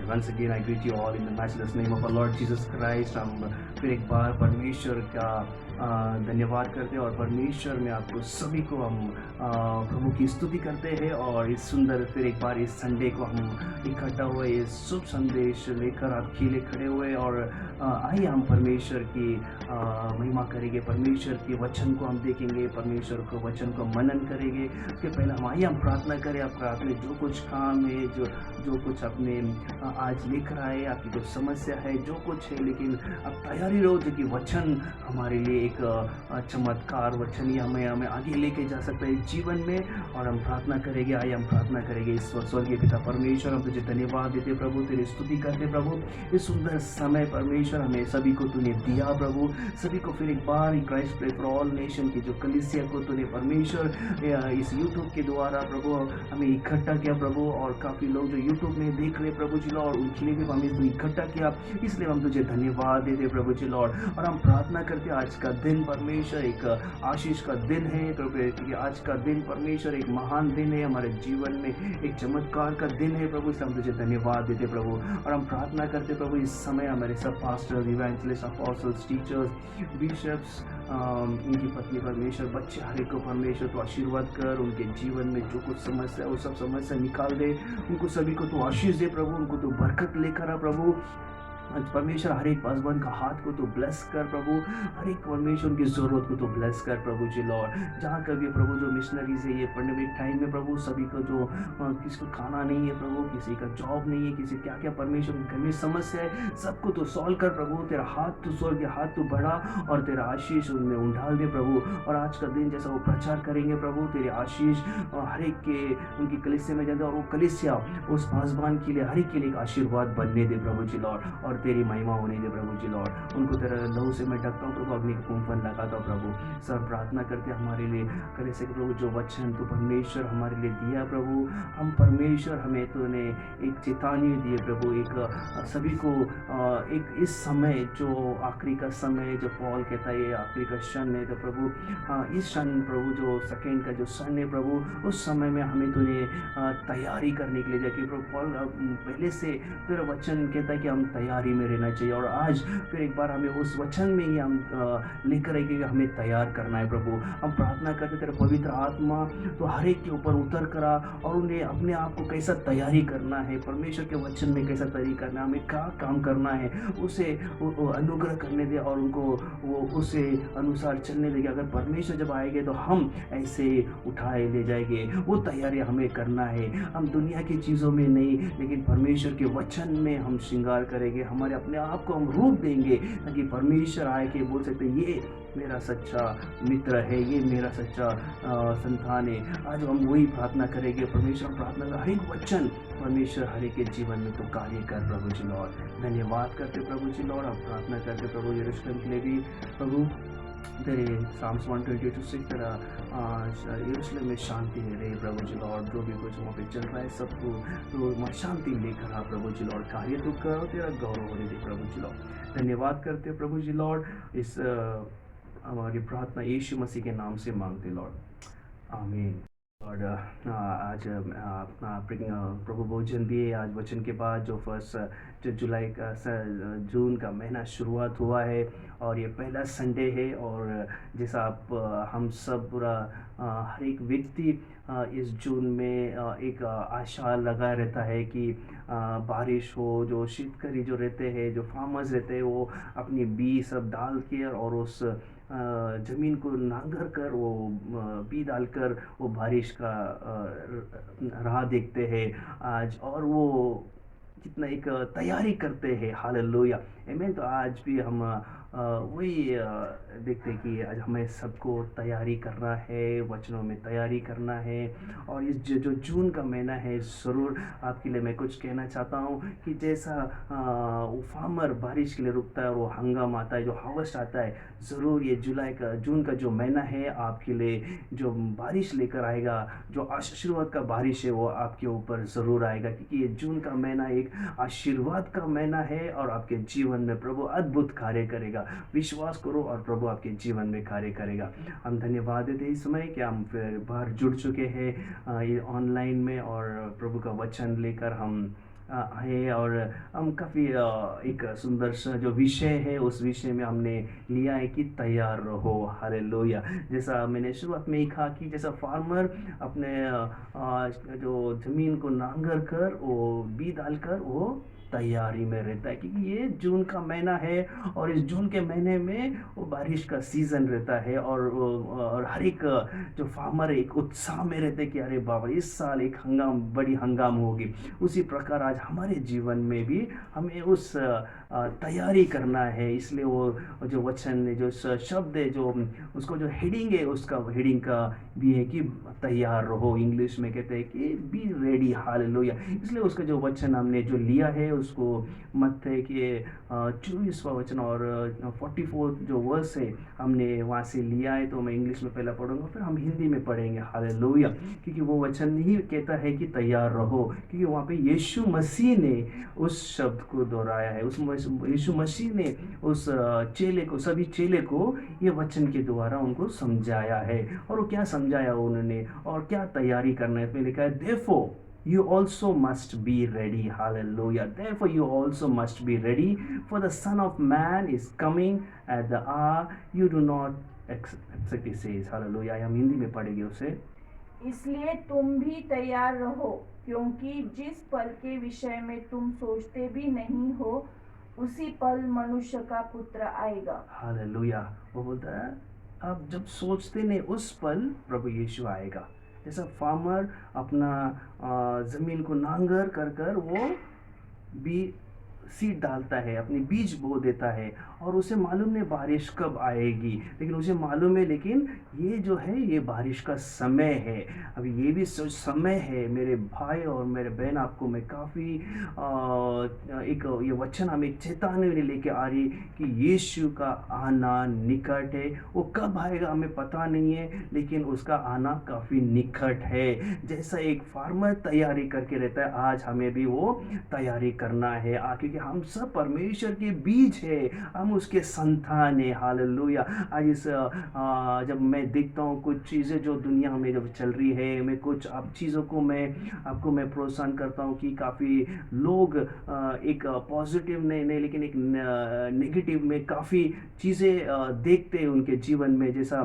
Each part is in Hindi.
Once again, I greet you all in the matchless name of our Lord Jesus Christ. हम फिर एक बार परमेश्वर का धन्यवाद करते हैं और परमेश्वर में आपको सभी को हम प्रभु की स्तुति करते हैं। और इस सुंदर फिर एक बार इस संडे को हम इकट्ठा हुए ये शुभ संदेश लेकर आपके लिए खड़े हुए। और आइए हम परमेश्वर की महिमा करेंगे, परमेश्वर के वचन को हम देखेंगे, परमेश्वर को वचन को मनन करेंगे। उसके पहले हम आइए हम प्रार्थना करें। आपका अपने जो कुछ काम है, जो कुछ अपने आज लेकर आए, आपकी जो समस्या है, जो कुछ है, लेकिन अब तैयारी रहो जो कि वचन हमारे लिए एक चमत्कार वचन ही हमें आगे लेके जा सकता है जीवन में। और हम प्रार्थना करेंगे, आइए हम प्रार्थना करेंगे। इस स्वर्गीय पिता परमेश्वर, हम तुझे धन्यवाद देते प्रभु, तेरी स्तुति करते प्रभु। इस सुंदर समय परमेश्वर हमें सभी को तूने दिया प्रभु, सभी को फिर एक बार Christ pray for all nation की जो कलीसिया को तूने परमेश्वर इस यूट्यूब के द्वारा प्रभु हमें इकट्ठा किया प्रभु। और काफ़ी लोग जो यूट्यूब में देख रहे प्रभु जी लॉर्ड, उनके लिए भी हमें तू इकट्ठा किया, इसलिए हम तुझे धन्यवाद देते प्रभु जी लॉर्ड। और हम प्रार्थना करते आज का दिन परमेश्वर एक आशीष का दिन है प्रभु, क्योंकि आज का दिन परमेश्वर एक महान दिन है, हमारे जीवन में एक चमत्कार का दिन है प्रभु, इसलिए हम तुझे धन्यवाद देते प्रभु। और हम प्रार्थना करते प्रभु इस समय हमारे सब pastors, evangelists, apostles, teachers, bishops, उनकी पत्नी परमेश्वर, बच्चे हर एक को परमेश्वर तो आशीर्वाद कर, उनके जीवन में जो कुछ समस्या है वो सब समस्या निकाल दे, उनको सभी को तो आशीष दे प्रभु, उनको तो बरकत लेकर आ प्रभु। परमेश्वर हर एक पासवान का हाथ को तो ब्लेस कर प्रभु, हर एक परमेश्वर उनकी ज़रूरत को तो ब्लेस कर प्रभु जी लॉर्ड। जहाँ कभी प्रभु जो मिशनरीज है ये पैंडेमिक टाइम में प्रभु, सभी को जो किसी को खाना नहीं है प्रभु, किसी का जॉब नहीं है, किसी क्या क्या परमेश्वर घर में समस्या है, सबको तो सॉल्व कर प्रभु। तेरा हाथ तो स्वर्ग हाथ तो बढ़ा और तेरा आशीष उनमें उंडाल दे प्रभु। और आज का दिन जैसा वो प्रचार करेंगे प्रभु, तेरे आशीष हर एक के उनकी कलीसिया में जाते, और वो कलीसिया उस पासवान के लिए हर एक के लिए एक आशीर्वाद बनने दे प्रभु जी लॉर्ड, और तेरी महिमा होने दे प्रभु जी लॉर्ड। उनको तेरा लहू से मैं ढकता हूँ प्रभु, अग्नि का कुंफन लगाता हूँ प्रभु। सब प्रार्थना करते हमारे लिए करे से प्रभु, जो वचन तो परमेश्वर हमारे लिए दिया प्रभु, हम परमेश्वर हमें तूने एक चेतावनी दिए प्रभु, एक सभी को एक इस समय जो आखिरी का समय जो पॉल कहता है ये आखिरी का क्षण है, तो प्रभु इस क्षण प्रभु जो सेकेंड का जो क्षण है प्रभु, उस समय में हमें तूने तैयारी करने के लिए जाके प्रभु, पॉल पहले से तेरा वचन कहता है कि हम तैयारी में रहना चाहिए। और आज फिर एक बार हमें उस वचन में ही हम लेकर आएंगे कि हमें तैयार करना है प्रभु। हम प्रार्थना करते तेरा पवित्र आत्मा तो हर एक के ऊपर उतर करा, और उन्हें अपने आप को कैसा तैयारी करना है, परमेश्वर के वचन में कैसा तैयारी करना है, हमें क्या काम करना है, उसे अनुग्रह करने दे और उनको वो उसे अनुसार चलने देंगे। अगर परमेश्वर जब आएंगे तो हम ऐसे उठाए ले जाएंगे, वो तैयारी हमें करना है। हम दुनिया की चीज़ों में नहीं, लेकिन परमेश्वर के वचन में हम श्रृंगार करेंगे, हमारे अपने आप को हम रूप देंगे, ताकि परमेश्वर आए के बोल सकते ये मेरा सच्चा मित्र है, ये मेरा सच्चा संतान है। आज हम वही प्रार्थना करेंगे परमेश्वर, प्रार्थना का हर एक वचन परमेश्वर हर एक के जीवन में तो कार्य कर प्रभु जी लॉर्ड। धन्यवाद करते प्रभु जी लॉर्ड। हम प्रार्थना करते प्रभु यरूशलेम के लिए भी प्रभु, तेरे साम्स 122:6 तेरा यरूशलेम में शांति रहे प्रभु जी लॉर्ड। जो भी कुछ वहाँ पे चल रहा है सबको तो वहाँ शांति लेकर आ प्रभु जी लॉर्ड, कार्य तो करो, तेरा गौरव होने दे प्रभु जी लॉर्ड। धन्यवाद करते प्रभु जी लॉर्ड। इस हमारी प्रार्थना यीशु मसीह के नाम से मांगते लॉर्ड, आमीन। और आज अपना प्रभु भोजन दिए आज वचन के बाद, जो जो जुलाई का जून का महीना शुरुआत हुआ है, और ये पहला संडे है। और जैसा आप हम सब पूरा हर एक व्यक्ति इस जून में एक आशा लगा रहता है कि बारिश हो, जो शेतकारी जो रहते हैं, जो फार्मर्स रहते हैं, वो अपनी बीज सब डाल के और उस ज़मीन को नांगर कर वो बी डालकर वो बारिश का राह देखते हैं आज, और वो कितना एक तैयारी करते हैं। हालेलुया, आमीन। तो आज भी हम वही देखते हैं कि आज हमें सबको तैयारी करना है, वचनों में तैयारी करना है। और इस जो जून का महीना है, ज़रूर आपके लिए मैं कुछ कहना चाहता हूँ कि जैसा वो फार्मर बारिश के लिए रुकता है और वो हंगामा आता है, जो हार्वेस्ट आता है, ज़रूर ये जून का जो महीना है आपके लिए जो बारिश लेकर आएगा, जो आशीर्वाद का बारिश है वो आपके ऊपर ज़रूर आएगा, क्योंकि ये जून का महीना एक आशीर्वाद का महीना है और आपके जीवन में प्रभु अद्भुत कार्य करेगा। विश्वास करो और प्रभु आपके जीवन में कार्य करेगा। हम धन्यवाद देते इस समय कि हम फिर बाहर जुड़ चुके हैं ये ऑनलाइन में, और प्रभु का वचन लेकर हम आए और हम काफ़ी एक सुंदर सा जो विषय है उस विषय में हमने लिया है कि तैयार रहो। हालेलुया। जैसा मैंने शुरुआत में ही कहा कि जैसा फार्मर अपने जो ज़मीन को नांगर कर वो बीज डालकर वो तैयारी में रहता है, क्योंकि ये जून का महीना है और इस जून के महीने में वो बारिश का सीज़न रहता है और हर एक जो फार्मर है एक उत्साह में रहते हैं कि अरे बाबा इस साल एक बड़ी हंगाम होगी। उसी प्रकार आज हमारे जीवन में भी हमें उस तैयारी करना है। इसलिए वो जो वचन जो शब्द है जो उसको जो हेडिंग है उसका हेडिंग का भी है कि तैयार रहो। इंग्लिश में कहते हैं कि बी रेडी। हालेलुया। इसलिए उसका जो वचन हमने जो लिया है उसको मत्थे के 24वां वचन और 44 जो वर्स है हमने वहाँ से लिया है। तो मैं इंग्लिश में पहला पढ़ूंगा फिर हम हिंदी में पढ़ेंगे। हालेलुया। क्योंकि वो वचन ही कहता है कि तैयार रहो, क्योंकि वहाँ पे यीशु मसीह ने उस शब्द को दोहराया है। उस यीशु मसीह ने उस चेले को, सभी चेले को ये वचन के द्वारा उनको समझाया है। और वो क्या समझाया उन्होंने और क्या तैयारी करना है, इसमें लिखा है therefore you also must be ready. Hallelujah. Therefore you also must be ready, for the Son of Man is coming at the hour you do not expect, he says. Hallelujah. हम हिंदी में पढ़ेंगे उसे। इसलिए तुम भी तैयार रहो, क्योंकि जिस पल के विषय में तुम सोचते भी नहीं हो उसी पल मनुष्य का पुत्र आएगा। हालेलुया। वो बोलता है अब जब सोचते नहीं उस पल प्रभु यीशु आएगा। जैसा फार्मर अपना ज़मीन को नांगर कर कर वो भी सीड डालता है, अपनी बीज बो देता है और उसे मालूम नहीं बारिश कब आएगी, लेकिन उसे मालूम है लेकिन ये जो है ये बारिश का समय है। अभी ये भी समय है मेरे भाई और मेरे बहन, आपको मैं काफ़ी एक ये वचन हमें चेतावनी लेके आ रही कि यीशु का आना निकट है। वो कब आएगा हमें पता नहीं है, लेकिन उसका आना काफ़ी निकट है। जैसा एक फार्मर तैयारी करके रहता है, आज हमें भी वो तैयारी करना है क्योंकि हम सब परमेश्वर के बीज है, हम उसके संतान है। हालेलुया। आज इस जब मैं देखता हूँ कुछ चीज़ें जो दुनिया में जब चल रही है, मैं कुछ अब चीज़ों को मैं प्रोत्साहन करता हूँ कि काफ़ी लोग एक पॉजिटिव नहीं लेकिन एक नेगेटिव में काफ़ी चीज़ें देखते हैं उनके जीवन में। जैसा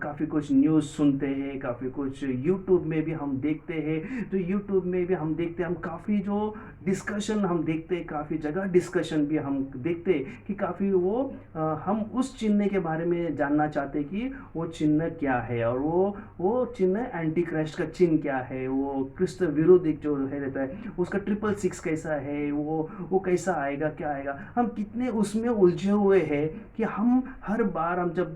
काफ़ी कुछ न्यूज़ सुनते हैं, काफ़ी कुछ यूट्यूब में भी हम देखते हैं। तो यूट्यूब में भी हम देखते हैं, हम काफ़ी जो डिस्कशन हम देखते हैं, काफ़ी जगह डिस्कशन भी हम देखते हैं कि काफ़ी वो हम उस चिन्ह के बारे में जानना चाहते हैं कि वो चिन्ह क्या है और वो चिन्ह एंटी क्राइस्ट का चिन्ह क्या है, वो क्रिस्त विरोध जो है रहता है उसका 666 कैसा है, वो कैसा आएगा, क्या आएगा। हम कितने उसमें उलझे हुए हैं कि हम हर बार हम जब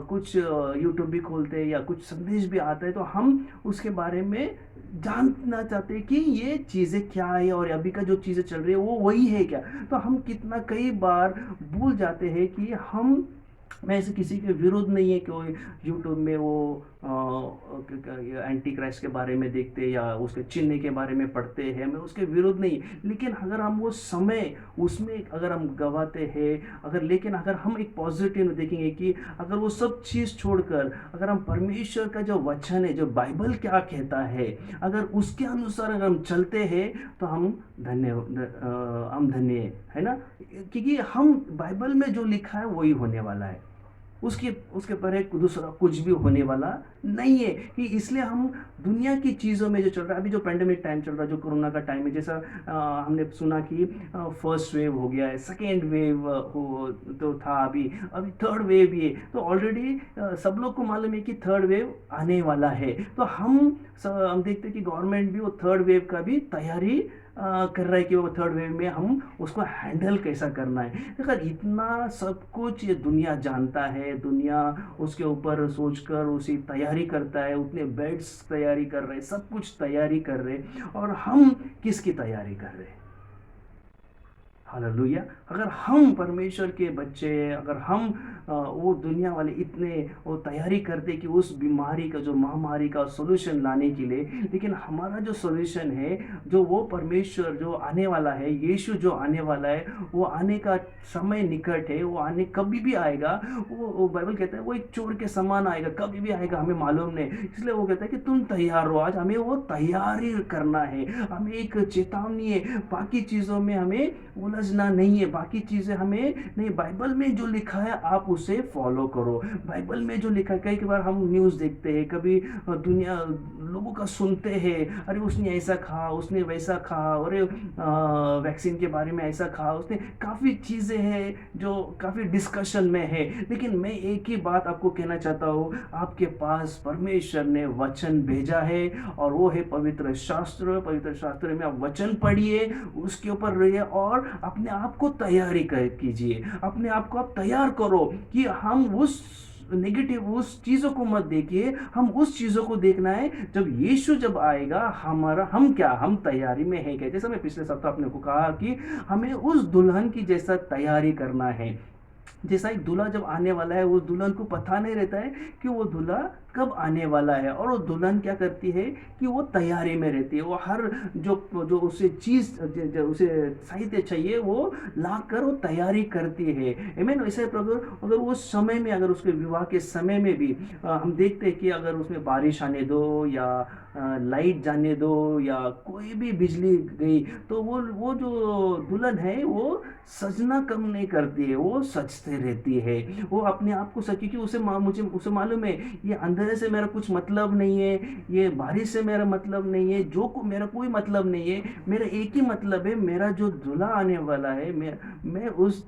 कुछ यूट्यूब भी खोलते हैं या कुछ संदेश भी आता है तो हम उसके बारे में जानना चाहते हैं कि ये चीज़ें क्या है और अभी का जो चीज़ें चल रही है वो वही है क्या। तो हम कितना कई बार भूल जाते हैं कि मैं ऐसे किसी के विरोध नहीं है कि यूट्यूब में वो एंटी क्राइस्ट के बारे में देखते या उसके चिन्ह के बारे में पढ़ते हैं, मैं उसके विरोध नहीं। लेकिन अगर हम वो समय उसमें अगर हम गवाते हैं, लेकिन अगर हम एक पॉजिटिव देखेंगे कि अगर वो सब चीज़ छोड़कर अगर हम परमेश्वर का जो वचन है, जो बाइबल क्या कहता है, अगर उसके अनुसार अगर हम चलते हैं तो हम धन्य है ना, क्योंकि हम बाइबल में जो लिखा है वही होने वाला है, उसके परे दूसरा कुछ भी होने वाला नहीं है। कि इसलिए हम दुनिया की चीज़ों में जो चल रहा है, अभी जो पेंडेमिक टाइम चल रहा है, जो कोरोना का टाइम है, जैसा हमने सुना कि फर्स्ट वेव हो गया है, सेकेंड वेव हो तो था, अभी थर्ड वेव भी है। तो ऑलरेडी सब लोग को मालूम है कि थर्ड वेव आने वाला है। तो हम देखते हैं कि गवर्नमेंट भी वो थर्ड वेव का भी तैयारी कर रहा है कि वो थर्ड वेव में हम उसको हैंडल कैसा करना है। अगर इतना सब कुछ ये दुनिया जानता है, दुनिया उसके ऊपर सोचकर उसी तैयारी करता है, उतने बेड्स तैयारी कर रहे, सब कुछ तैयारी कर रहे, और हम किसकी तैयारी कर रहे हैं? हालेलुया। अगर हम परमेश्वर के बच्चे, अगर हम वो दुनिया वाले इतने वो तैयारी करते कि उस बीमारी का, जो महामारी का सॉल्यूशन लाने के लिए, लेकिन हमारा जो सॉल्यूशन है, जो वो परमेश्वर जो आने वाला है, यीशु जो आने वाला है, वो आने का समय निकट है, वो आने कभी भी आएगा। वो बाइबल कहता है वो एक चोर के समान आएगा, कभी भी आएगा, हमें मालूम नहीं। इसलिए वो कहता है कि तुम तैयार हो। आज हमें वो तैयारी करना है, हमें एक चेतावनी है। बाकी चीज़ों में हमें उलझना नहीं है, बाकी चीज़ें हमें नहीं, बाइबल में जो लिखा है आप उसे फॉलो करो। बाइबल में जो लिखा है, कई बार हम न्यूज़ देखते हैं, कभी दुनिया लोगों का सुनते हैं, अरे उसने ऐसा कहा, उसने वैसा कहा, अरे वैक्सीन के बारे में ऐसा कहा, उसने काफ़ी चीज़ें हैं जो काफ़ी डिस्कशन में है। लेकिन मैं एक ही बात आपको कहना चाहता हूँ, आपके पास परमेश्वर ने वचन भेजा है, और वो है पवित्र शास्त्र। पवित्र शास्त्र में आप वचन पढ़िए, उसके ऊपर रहिए, और अपने आप को तैयारी कीजिए। अपने आप को आप तैयार करो कि हम उस नेगेटिव उस चीज़ों को मत देखिए, हम उस चीज़ों को देखना है जब यीशु जब आएगा, हमारा हम क्या, हम तैयारी में है क्या। जैसा मैं पिछले सप्ताह अपने को कहा कि हमें उस दुल्हन की जैसा तैयारी करना है। जैसा एक दूल्हा जब आने वाला है, उस दुल्हन को पता नहीं रहता है कि वो दूल्हा कब आने वाला है, और वो दुल्हन क्या करती है कि वो तैयारी में रहती है। वो हर जो जो उसे चीज़, जो उसे साहित्य चाहिए, वो ला कर वो तैयारी करती है। आमीन। वैसे प्रभु, अगर उस समय में, अगर उसके विवाह के समय में भी हम देखते हैं कि अगर उसमें बारिश आने दो, या लाइट जाने दो, या कोई भी बिजली गई, तो वो जो दुल्हन है वो सजना कम नहीं करती है, वो सजते रहती है। वो अपने आप को सच, क्योंकि मुझे उसे मालूम है ये अंधेरे से मेरा कुछ मतलब नहीं है, ये बारिश से मेरा मतलब नहीं है, मेरा कोई मतलब नहीं है। मेरा एक ही मतलब है, मेरा जो दूल्हा आने वाला है, मैं उस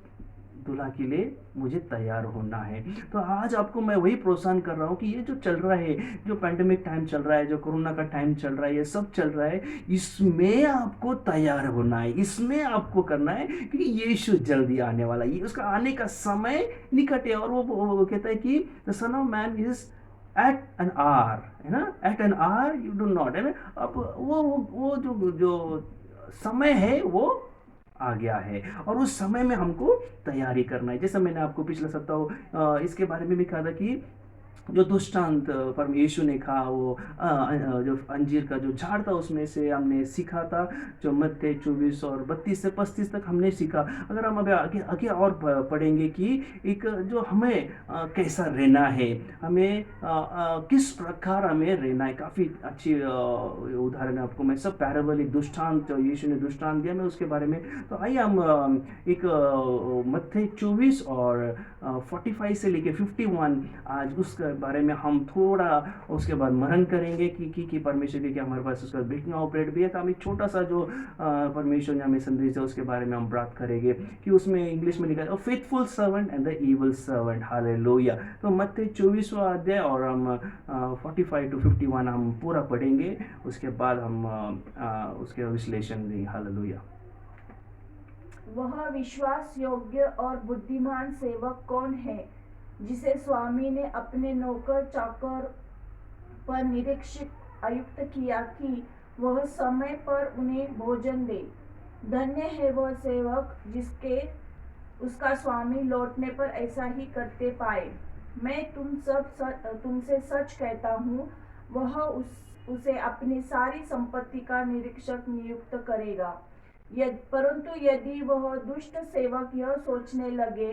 दूल्हा के लिए मुझे तैयार होना है। तो आज आपको मैं वही प्रोत्साहन कर रहा हूँ कि ये जो चल रहा है, जो पैंडेमिक टाइम चल रहा है, जो कोरोना का टाइम चल रहा है, ये सब चल रहा है, इसमें आपको तैयार होना है, इसमें आपको करना है, क्योंकि यीशु जल्दी आने वाला है, ये उसका आने का समय निकट है। और वो कहता है कि the son of man is at an hour, है ना, at an hour you do not, है ना। अब वो जो समय है वो आ गया है, और उस समय में हमको तैयारी करना है। जैसा मैंने आपको पिछले सप्ताह इसके बारे में भी कहा था कि जो दुष्टांत परम यीशु ने कहा, वो जो अंजीर का जो झाड़ था उसमें से हमने सीखा था, जो मत्ती 24 और 32 से 35 तक हमने सीखा। अगर हम अभी आगे आगे और पढ़ेंगे कि एक जो हमें कैसा रहना है, हमें किस प्रकार हमें रहना है, काफ़ी अच्छी उदाहरण है आपको मैं सब पैराबल, एक दुष्टांत जो यीशु ने दुष्टांत दिया, मैं उसके बारे में। तो आइए हम एक मत्ती 24 और 45 से लेके 51, आज उसके बारे में हम थोड़ा उसके बाद मनन करेंगे कि परमेश्वर की क्या हमारे पास उसका ब्रेकिंग ऑपरेट भी है। तो हम एक छोटा सा जो परमेश्वर ने हमें संदेश है उसके बारे में हम बात करेंगे, कि उसमें इंग्लिश में लिखा है faithful servant and the evil servant. Hallelujah. तो मत्ती 24वां अध्याय और हम 45 to 51 हम पूरा पढ़ेंगे, उसके बाद हम उसके विश्लेषण देंगे। हालेलुया। वह विश्वास योग्य और बुद्धिमान सेवक कौन है, जिसे स्वामी ने अपने नौकर चाकर पर निरीक्षक आयुक्त किया कि वह समय पर उन्हें भोजन दे। धन्य है वह सेवक जिसके उसका स्वामी लौटने पर ऐसा ही करते पाए। मैं तुमसे सच कहता हूँ, वह उसे अपनी सारी संपत्ति का निरीक्षक नियुक्त करेगा। परंतु यदि वह दुष्ट सेवक यह सोचने लगे,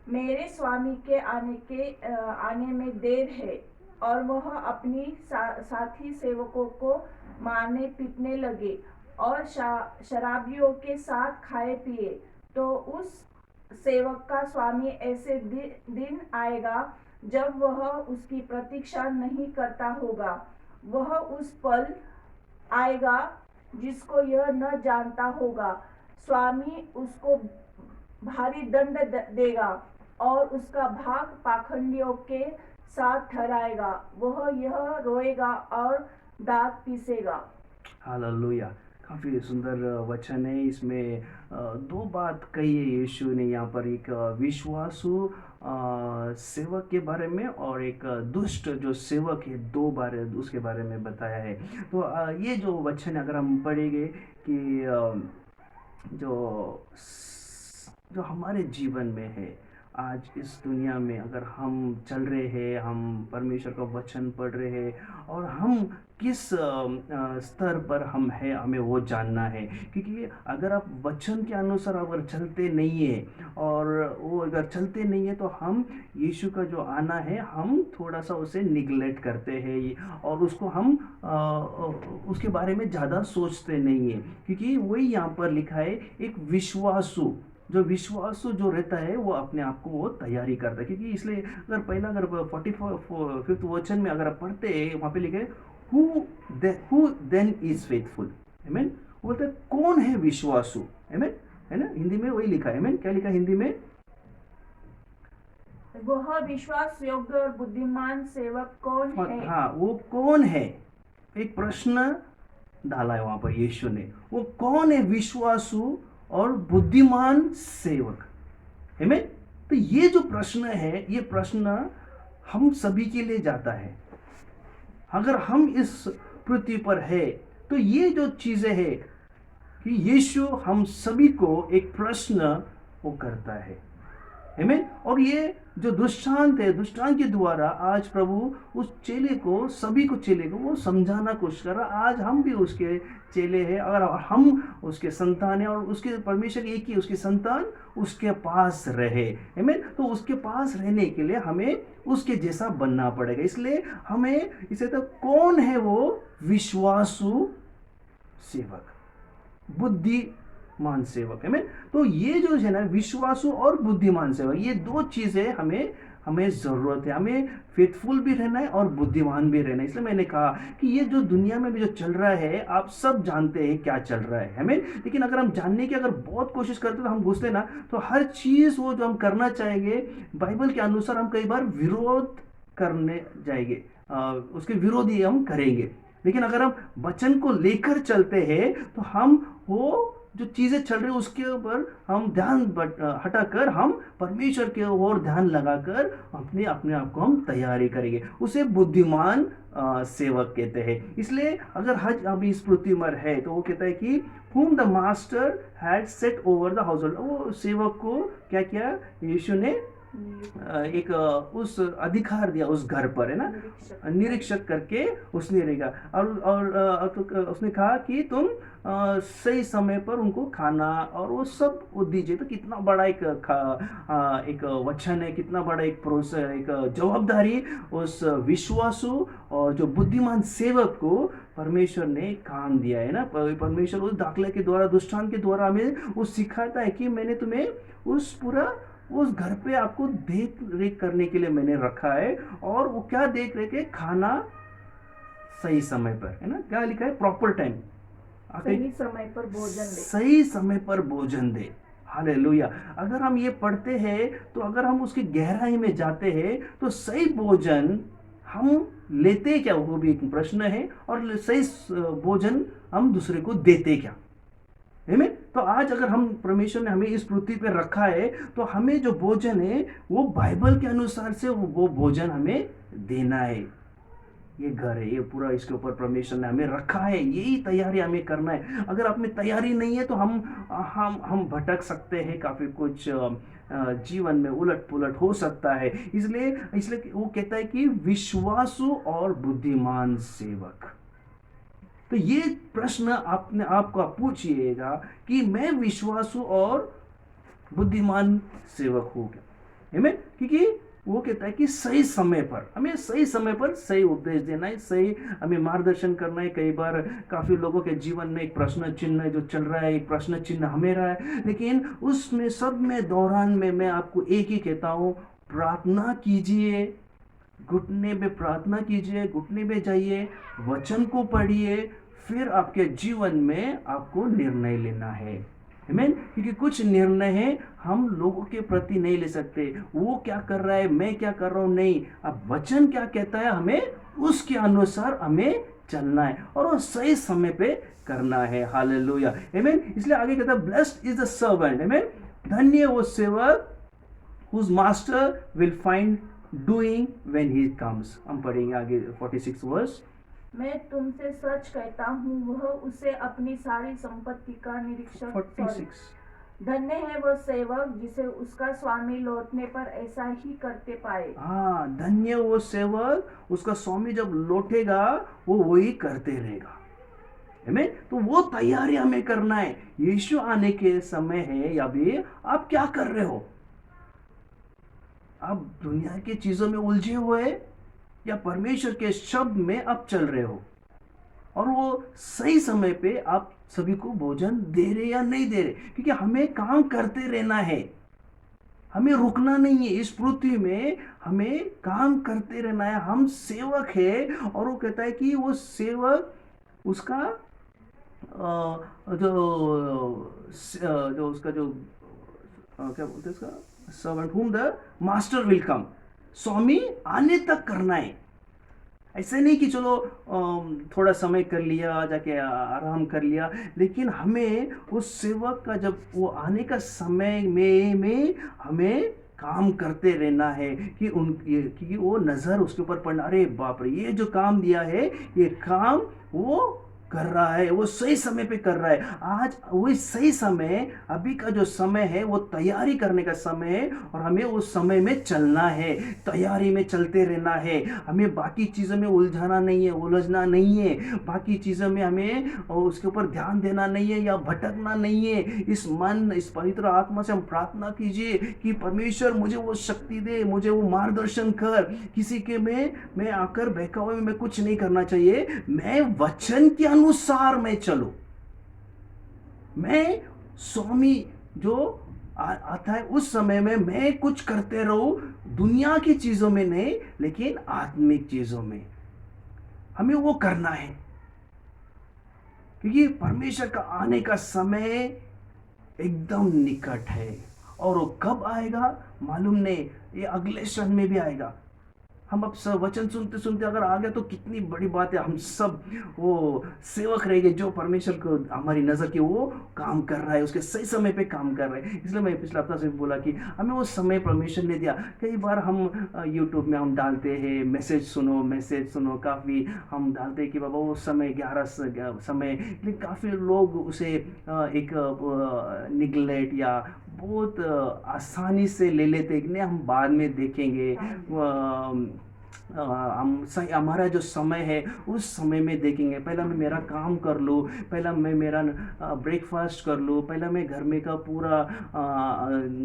मेरे स्वामी के आने में देर है, और वह अपनी साथी सेवकों को मारने पीटने लगे और शराबियों के साथ खाए पिए, तो उस सेवक का स्वामी ऐसे दिन आएगा जब वह उसकी प्रतीक्षा नहीं करता होगा। वह उस पल आएगा जिसको यह न जानता होगा। स्वामी उसको भारी दंड देगा और उसका भाग पाखंडियों के साथ ठहराएगा। वह यह रोएगा और दांत पीसेगा। हालेलुया। काफ़ी सुंदर वचन है। इसमें दो बात कही है यीशु ने यहाँ पर, एक विश्वासु सेवक के बारे में, और एक दुष्ट जो सेवक है, दो बार उसके बारे में बताया है। तो ये जो वचन अगर हम पढ़ेंगे कि जो जो हमारे जीवन में है। आज इस दुनिया में अगर हम चल रहे हैं, हम परमेश्वर का वचन पढ़ रहे हैं और हम किस स्तर पर हम हैं, हमें वो जानना है। क्योंकि अगर आप वचन के अनुसार अगर चलते नहीं है और वो अगर चलते नहीं है तो हम यीशु का जो आना है हम थोड़ा सा उसे निगलेक्ट करते हैं और उसको हम उसके बारे में ज़्यादा सोचते नहीं है। क्योंकि वही यहाँ पर लिखा है, एक विश्वासु जो विश्वासु जो रहता है वो अपने आप को वो तैयारी करता है। क्योंकि इसलिए अगर पहला अगर 45th वचन में अगर आप पढ़ते हैं, वहाँ पे लिखे हु देन इज फेथफुल। आमीन। वो बोलते हैं कौन है विश्वासु। आमीन, है ना। हिंदी में वही लिखा है। आमीन। क्या लिखा है हिंदी में? वह विश्वास योग्य और बुद्धिमान सेवक कौन है? हाँ, वो कौन है, एक प्रश्न डाला है वहां पर यीशु ने। वो कौन है विश्वासु और बुद्धिमान सेवक। आमीन। तो ये जो प्रश्न है, ये प्रश्न हम सभी के लिए जाता है। अगर हम इस पृथ्वी पर है तो ये जो चीजें है कि यीशु हम सभी को एक प्रश्न वो करता है। आमीन। और ये जो दृष्टांत है, दृष्टांत के द्वारा आज प्रभु उस चेले को, सभी को चेले को वो समझाना कोशिश कर रहा। आज हम भी उसके चेले हैं, अगर हम उसके संतान हैं और उसके परमेश्वर एक ही उसके संतान उसके पास रहे। आमीन। तो उसके पास रहने के लिए हमें उसके जैसा बनना पड़ेगा। इसलिए हमें इसे तो कौन है वो विश्वासु सेवक, बुद्धिमान सेवक। है। तो ये जो है ना विश्वासु और बुद्धिमान सेवक, ये दो चीजें हमें जरूरत है। हमें फेथफुल भी रहना है और बुद्धिमान भी रहना है। इसलिए मैंने कहा कि ये जो दुनिया में भी जो चल रहा है, आप सब जानते हैं क्या चल रहा है। हमें लेकिन अगर हम जानने की अगर बहुत कोशिश करते तो हम घुसते ना, तो हर चीज वो जो हम करना चाहेंगे बाइबल के अनुसार हम कई बार विरोध करने जाएंगे, उसके विरोधी हम करेंगे। लेकिन अगर हम वचन को लेकर चलते हैं तो हम वो जो चीजें चल रही है उसके ऊपर हम ध्यान हटाकर हम परमेश्वर के ओर ध्यान लगाकर अपने अपने आप को हम तैयारी करेंगे। उसे बुद्धिमान सेवक कहते हैं। इसलिए अगर हज अभी इस पृथ्वी पर है तो वो कहता है कि whom the master had set over the household। वो सेवक को क्या किया यीशु ने एक उस अधिकार दिया उस घर पर, है ना, निरीक्षक करके उसने रहेगा। और तो उसने कहा कि तुम सही समय पर उनको खाना और वो सब वो दीजिए। तो कितना बड़ा एक वचन है, कितना बड़ा एक प्रोसेस, एक जवाबदारी उस विश्वासु और जो बुद्धिमान सेवक को परमेश्वर ने काम दिया है ना। परमेश्वर उस दाखले के द्वारा, दृष्टांत के द्वारा हमें वो सिखाता है कि मैंने तुम्हें उस घर पे आपको देख रेख करने के लिए मैंने रखा है। और वो क्या देख रेख है? खाना सही समय पर, है ना। क्या लिखा है? प्रॉपर टाइम, सही समय पर भोजन दे, सही समय पर भोजन दे। हालेलुया। अगर हम ये पढ़ते हैं तो अगर हम उसकी गहराई में जाते हैं तो सही भोजन हम लेते क्या, वो भी एक प्रश्न है। और सही भोजन हम दूसरे को देते क्या। आमीन। तो आज अगर हम परमेश्वर ने हमें इस पृथ्वी पे रखा है तो हमें जो भोजन है वो बाइबल के अनुसार से वो भोजन हमें देना है। ये घर है, ये पूरा इसके ऊपर परमेश्वर ने हमें रखा है, यही तैयारी हमें करना है। अगर आप में तैयारी नहीं है तो हम भटक सकते हैं, काफी कुछ जीवन में उलट पुलट हो सकता है। इसलिए वो कहता है कि विश्वासु और बुद्धिमान सेवक। तो ये प्रश्न आपने आपको पूछिएगा कि मैं विश्वासु और बुद्धिमान सेवक हूं क्या। आमीन। क्योंकि वो कहता है कि सही समय पर हमें सही उपदेश देना है, सही हमें मार्गदर्शन करना है। कई बार काफी लोगों के जीवन में एक प्रश्न चिन्ह जो चल रहा है, एक प्रश्न चिन्ह हमें रहा है। लेकिन उसमें सब में दौरान में मैं आपको एक ही कहता हूं, प्रार्थना कीजिए, घुटने पे प्रार्थना कीजिए, घुटने पे जाइए, वचन को पढ़िए, फिर आपके जीवन में आपको निर्णय लेना है। आमीन। क्योंकि कुछ निर्णय हम लोगों के प्रति नहीं ले सकते, वो क्या कर रहा है, मैं क्या कर रहा हूं, नहीं। अब वचन क्या कहता है, हमें उसके अनुसार हमें चलना है और वो सही समय पे करना है। हालेलुया। आमीन। इसलिए आगे कहता है ब्लेस्ड इज द सर्वेंट। आमीन। धन्य वो सेवक whose master will find doing when he comes। हम पढ़ेंगे आगे 46 वर्स। मैं तुमसे सच कहता हूँ, वह उसे अपनी सारी संपत्ति का निरीक्षक 46 धन्य है वो सेवक जिसे उसका स्वामी लौटने पर ऐसा ही करते पाए। हाँ, धन्य वो सेवक, उसका स्वामी जब लौटेगा वो वही करते रहेगा। आमीन। तो वो तैयारी हमें करना है। यीशु आने के समय है या भी आप क्या कर रहे हो? आप दुनिया की चीजों में उलझे हुए या परमेश्वर के शब्द में आप चल रहे हो? और वो सही समय पे आप सभी को भोजन दे रहे या नहीं दे रहे? क्योंकि हमें काम करते रहना है, हमें रुकना नहीं है। इस पृथ्वी में हमें काम करते रहना है। हम सेवक है और वो कहता है कि वो सेवक उसका जो उसका जो क्या बोलते हैं इसका, servant whom the master will come, स्वामी आने तक करना है। ऐसे नहीं कि चलो थोड़ा समय कर लिया, जाके आराम कर लिया, लेकिन हमें उस सेवक का जब वो आने का समय में हमें काम करते रहना है कि वो नज़र उसके ऊपर पड़ना, अरे बाप रे, ये जो काम दिया है ये काम वो कर रहा है, वो सही समय पे कर रहा है। आज वही सही समय, अभी का जो समय है वो तैयारी करने का समय है और हमें उस समय में चलना है, तैयारी में चलते रहना है। हमें बाकी चीज़ों में उलझाना नहीं है, उलझना नहीं है, बाकी चीज़ों में हमें उसके ऊपर ध्यान देना नहीं है या भटकना नहीं है। इस पवित्र आत्मा से हम प्रार्थना कीजिए कि परमेश्वर मुझे वो शक्ति दे, मुझे वो मार्गदर्शन कर। किसी के मैं आकर बहकावे में मैं कुछ नहीं करना चाहिए, मैं वचन के अनुसार मैं चलूं। मैं स्वामी जो आता है उस समय में मैं कुछ करते रहूं, दुनिया की चीजों में नहीं लेकिन आत्मिक चीजों में हमें वो करना है। क्योंकि परमेश्वर का आने का समय एकदम निकट है और वो कब आएगा मालूम नहीं, ये अगले क्षण में भी आएगा। हम अब सब वचन सुनते सुनते अगर आ गए तो कितनी बड़ी बात है। हम सब वो सेवक रहेंगे जो परमेश्वर को हमारी नज़र की वो काम कर रहा है, उसके सही समय पे काम कर रहा है। इसलिए मैं पिछले हफ्ता से बोला कि हमें वो समय परमेश्वर ने दिया। कई बार हम यूट्यूब में हम डालते हैं मैसेज सुनो, काफ़ी हम डालते हैं कि बाबा वो समय 11 समय, लेकिन काफ़ी लोग उसे एक निगलेक्ट या बहुत आसानी से ले लेते कि नहीं हम बाद में देखेंगे। हम सही हमारा जो समय है उस समय में देखेंगे। पहला मैं मेरा काम कर लूँ, पहला मैं मेरा ब्रेकफास्ट कर लूँ, पहला मैं घर में का पूरा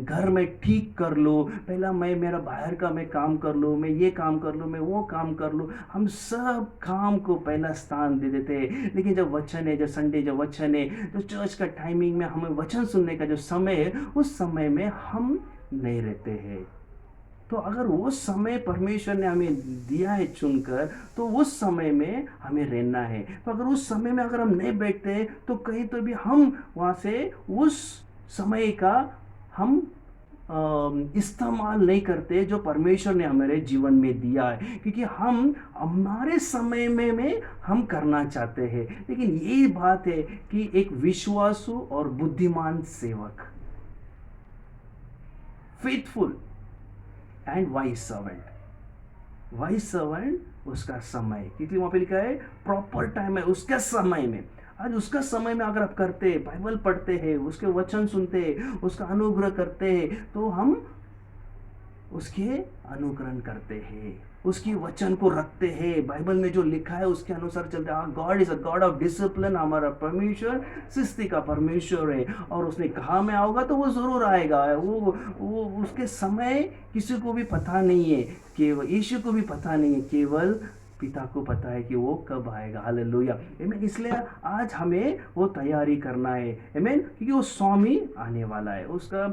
घर में ठीक कर लूँ, पहला मैं मेरा बाहर का मैं काम कर लूँ, मैं ये काम कर लूँ, मैं वो काम कर लूँ। हम सब काम को पहला स्थान दे देते हैं। लेकिन जब वचन है, जब संडे जब वचन है, तो चर्च का टाइमिंग में हमें वचन सुनने का जो समय है उस समय में हम नहीं रहते हैं। तो अगर वो समय परमेश्वर ने हमें दिया है चुनकर, तो उस समय में हमें रहना है। तो अगर उस समय में अगर हम नहीं बैठते तो कहीं तो भी हम वहाँ से उस समय का हम इस्तेमाल नहीं करते जो परमेश्वर ने हमारे जीवन में दिया है। क्योंकि हम हमारे समय में हम करना चाहते हैं। लेकिन यही बात है कि एक विश्वासु और बुद्धिमान सेवक, फेथफुल एंड वाइज सर्वेंट उसका समय, क्योंकि वहां पे लिखा है प्रॉपर टाइम है उसका समय में। आज उसका समय में अगर आप करते हैं, बाइबल पढ़ते हैं, उसके वचन सुनते हैं, उसका अनुग्रह करते हैं, तो हम उसके अनुकरण करते हैं, उसकी वचन को रखते हैं, बाइबल में जो लिखा है उसके अनुसार चलते हैं। God is a God of discipline. हमारा परमेश्वर शिस्ती का परमेश्वर है और उसने कहा मैं आऊँगा तो वो ज़रूर आएगा। वो उसके समय किसी को भी पता नहीं है, केवल यीशु को भी पता नहीं है, केवल पिता को पता है कि वो कब आएगा। हालेलुया, आमीन। इसलिए आज हमें वो तैयारी करना है, आमीन, क्योंकि वो स्वामी आने वाला है, उसका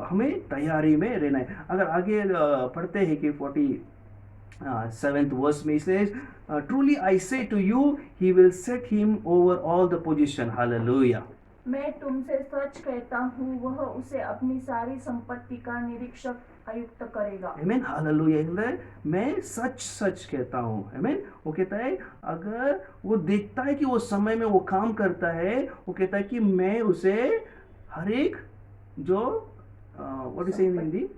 हमें तैयारी में रहना है। अगर आगे पढ़ते हैं कि 47th वर्स में इसे truly I say to you he will set him over all the position. Hallelujah. मैं तुमसे सच कहता हूँ वह उसे अपनी सारी संपत्ति का निरीक्षक आयुक्त करेगा। आमीन, हालेलुया। मैं सच सच कहता हूँ, आमीन। वो कहता है अगर वो देखता है कि वो समय में वो काम करता है, वो कहता है कि मैं उसे हर एक जो व्हाट इज इन हिंदी,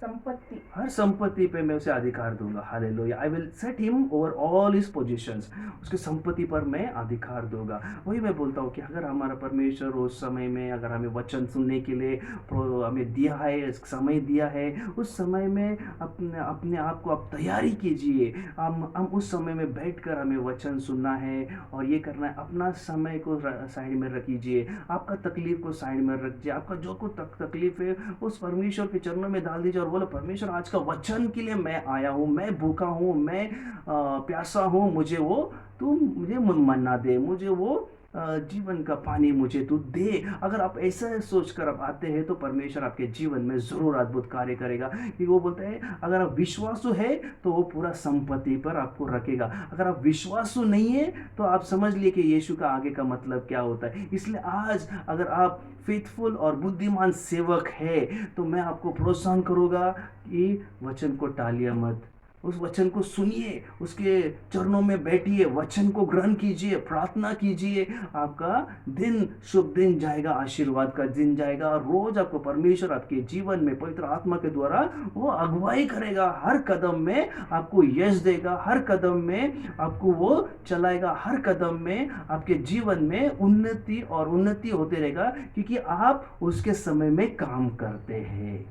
संपत्ति। हर संपत्ति पे मैं उसे अधिकार दूंगा। Hallelujah. I will set him over all his positions. उसकी संपत्ति पर मैं अधिकार दूंगा। वही मैं बोलता हूँ कि अगर हमारा परमेश्वर उस समय में अगर हमें वचन सुनने के लिए हमें दिया है, समय दिया है, उस समय में अपने अपने आप को आप तैयारी कीजिए। हम उस समय में बैठकर हमें वचन सुनना है और ये करना है। अपना समय को साइड में रखिए, आपका तकलीफ को साइड में रखिए, आपका जो कुछ तकलीफ है उस परमेश्वर के चरणों में डाल दीजिए और बोलो, परमेश्वर आज का वचन के लिए मैं आया हूँ, मैं भूखा हूँ, मैं प्यासा हूँ, मुझे वो तू मुझे मन्ना दे, मुझे वो जीवन का पानी मुझे तू दे। अगर आप ऐसा सोच कर आप आते हैं तो परमेश्वर आपके जीवन में जरूर अद्भुत कार्य करेगा। कि वो बोलते हैं अगर आप विश्वासु है तो वो पूरा संपत्ति पर आपको रखेगा। अगर आप विश्वासु नहीं है तो आप समझ लिए कि यीशु का आगे का मतलब क्या होता है। इसलिए आज अगर आप फेथफुल और बुद्धिमान सेवक है तो मैं आपको प्रोत्साहन करूँगा कि वचन को टालिए मत, उस वचन को सुनिए, उसके चरणों में बैठिए, वचन को ग्रहण कीजिए, प्रार्थना कीजिए। आपका दिन शुभ दिन जाएगा, आशीर्वाद का दिन जाएगा। रोज आपको परमेश्वर आपके जीवन में पवित्र आत्मा के द्वारा वो अगुवाई करेगा। हर कदम में आपको यश देगा, हर कदम में आपको वो चलाएगा, हर कदम में आपके जीवन में उन्नति और उन्नति होते रहेगा क्योंकि आप उसके समय में काम करते हैं।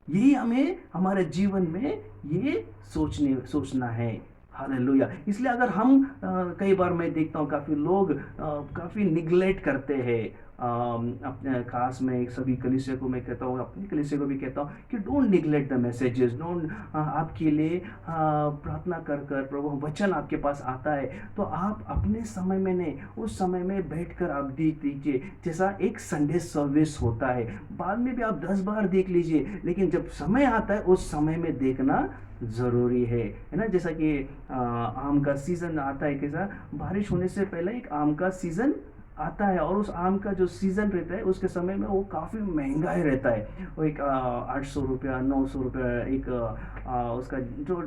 यही हमें हमारे जीवन में ये सोचना है। हालेलुया। इसलिए अगर हम कई बार मैं देखता हूँ काफ़ी लोग काफ़ी निगलेक्ट करते हैं अपने खास में सभी कलीसिया को मैं कहता हूँ, अपनी कलीसिया को भी कहता हूँ कि don't neglect the messages. Don't आपके लिए प्रार्थना कर कर प्रभु वचन आपके पास आता है तो आप अपने समय में नहीं, उस समय में बैठकर आप देख लीजिए। जैसा एक संडे सर्विस होता है, बाद में भी आप 10 बार देख लीजिए, लेकिन जब समय आता है उस समय में देखना ज़रूरी है ना। जैसा कि आम का सीज़न आता है, कैसा बारिश होने से पहले एक आम का सीज़न आता है और उस आम का जो सीज़न रहता है उसके समय में वो काफ़ी महंगा ही रहता है। वो एक 800 रुपया 900 रुपया एक उसका जो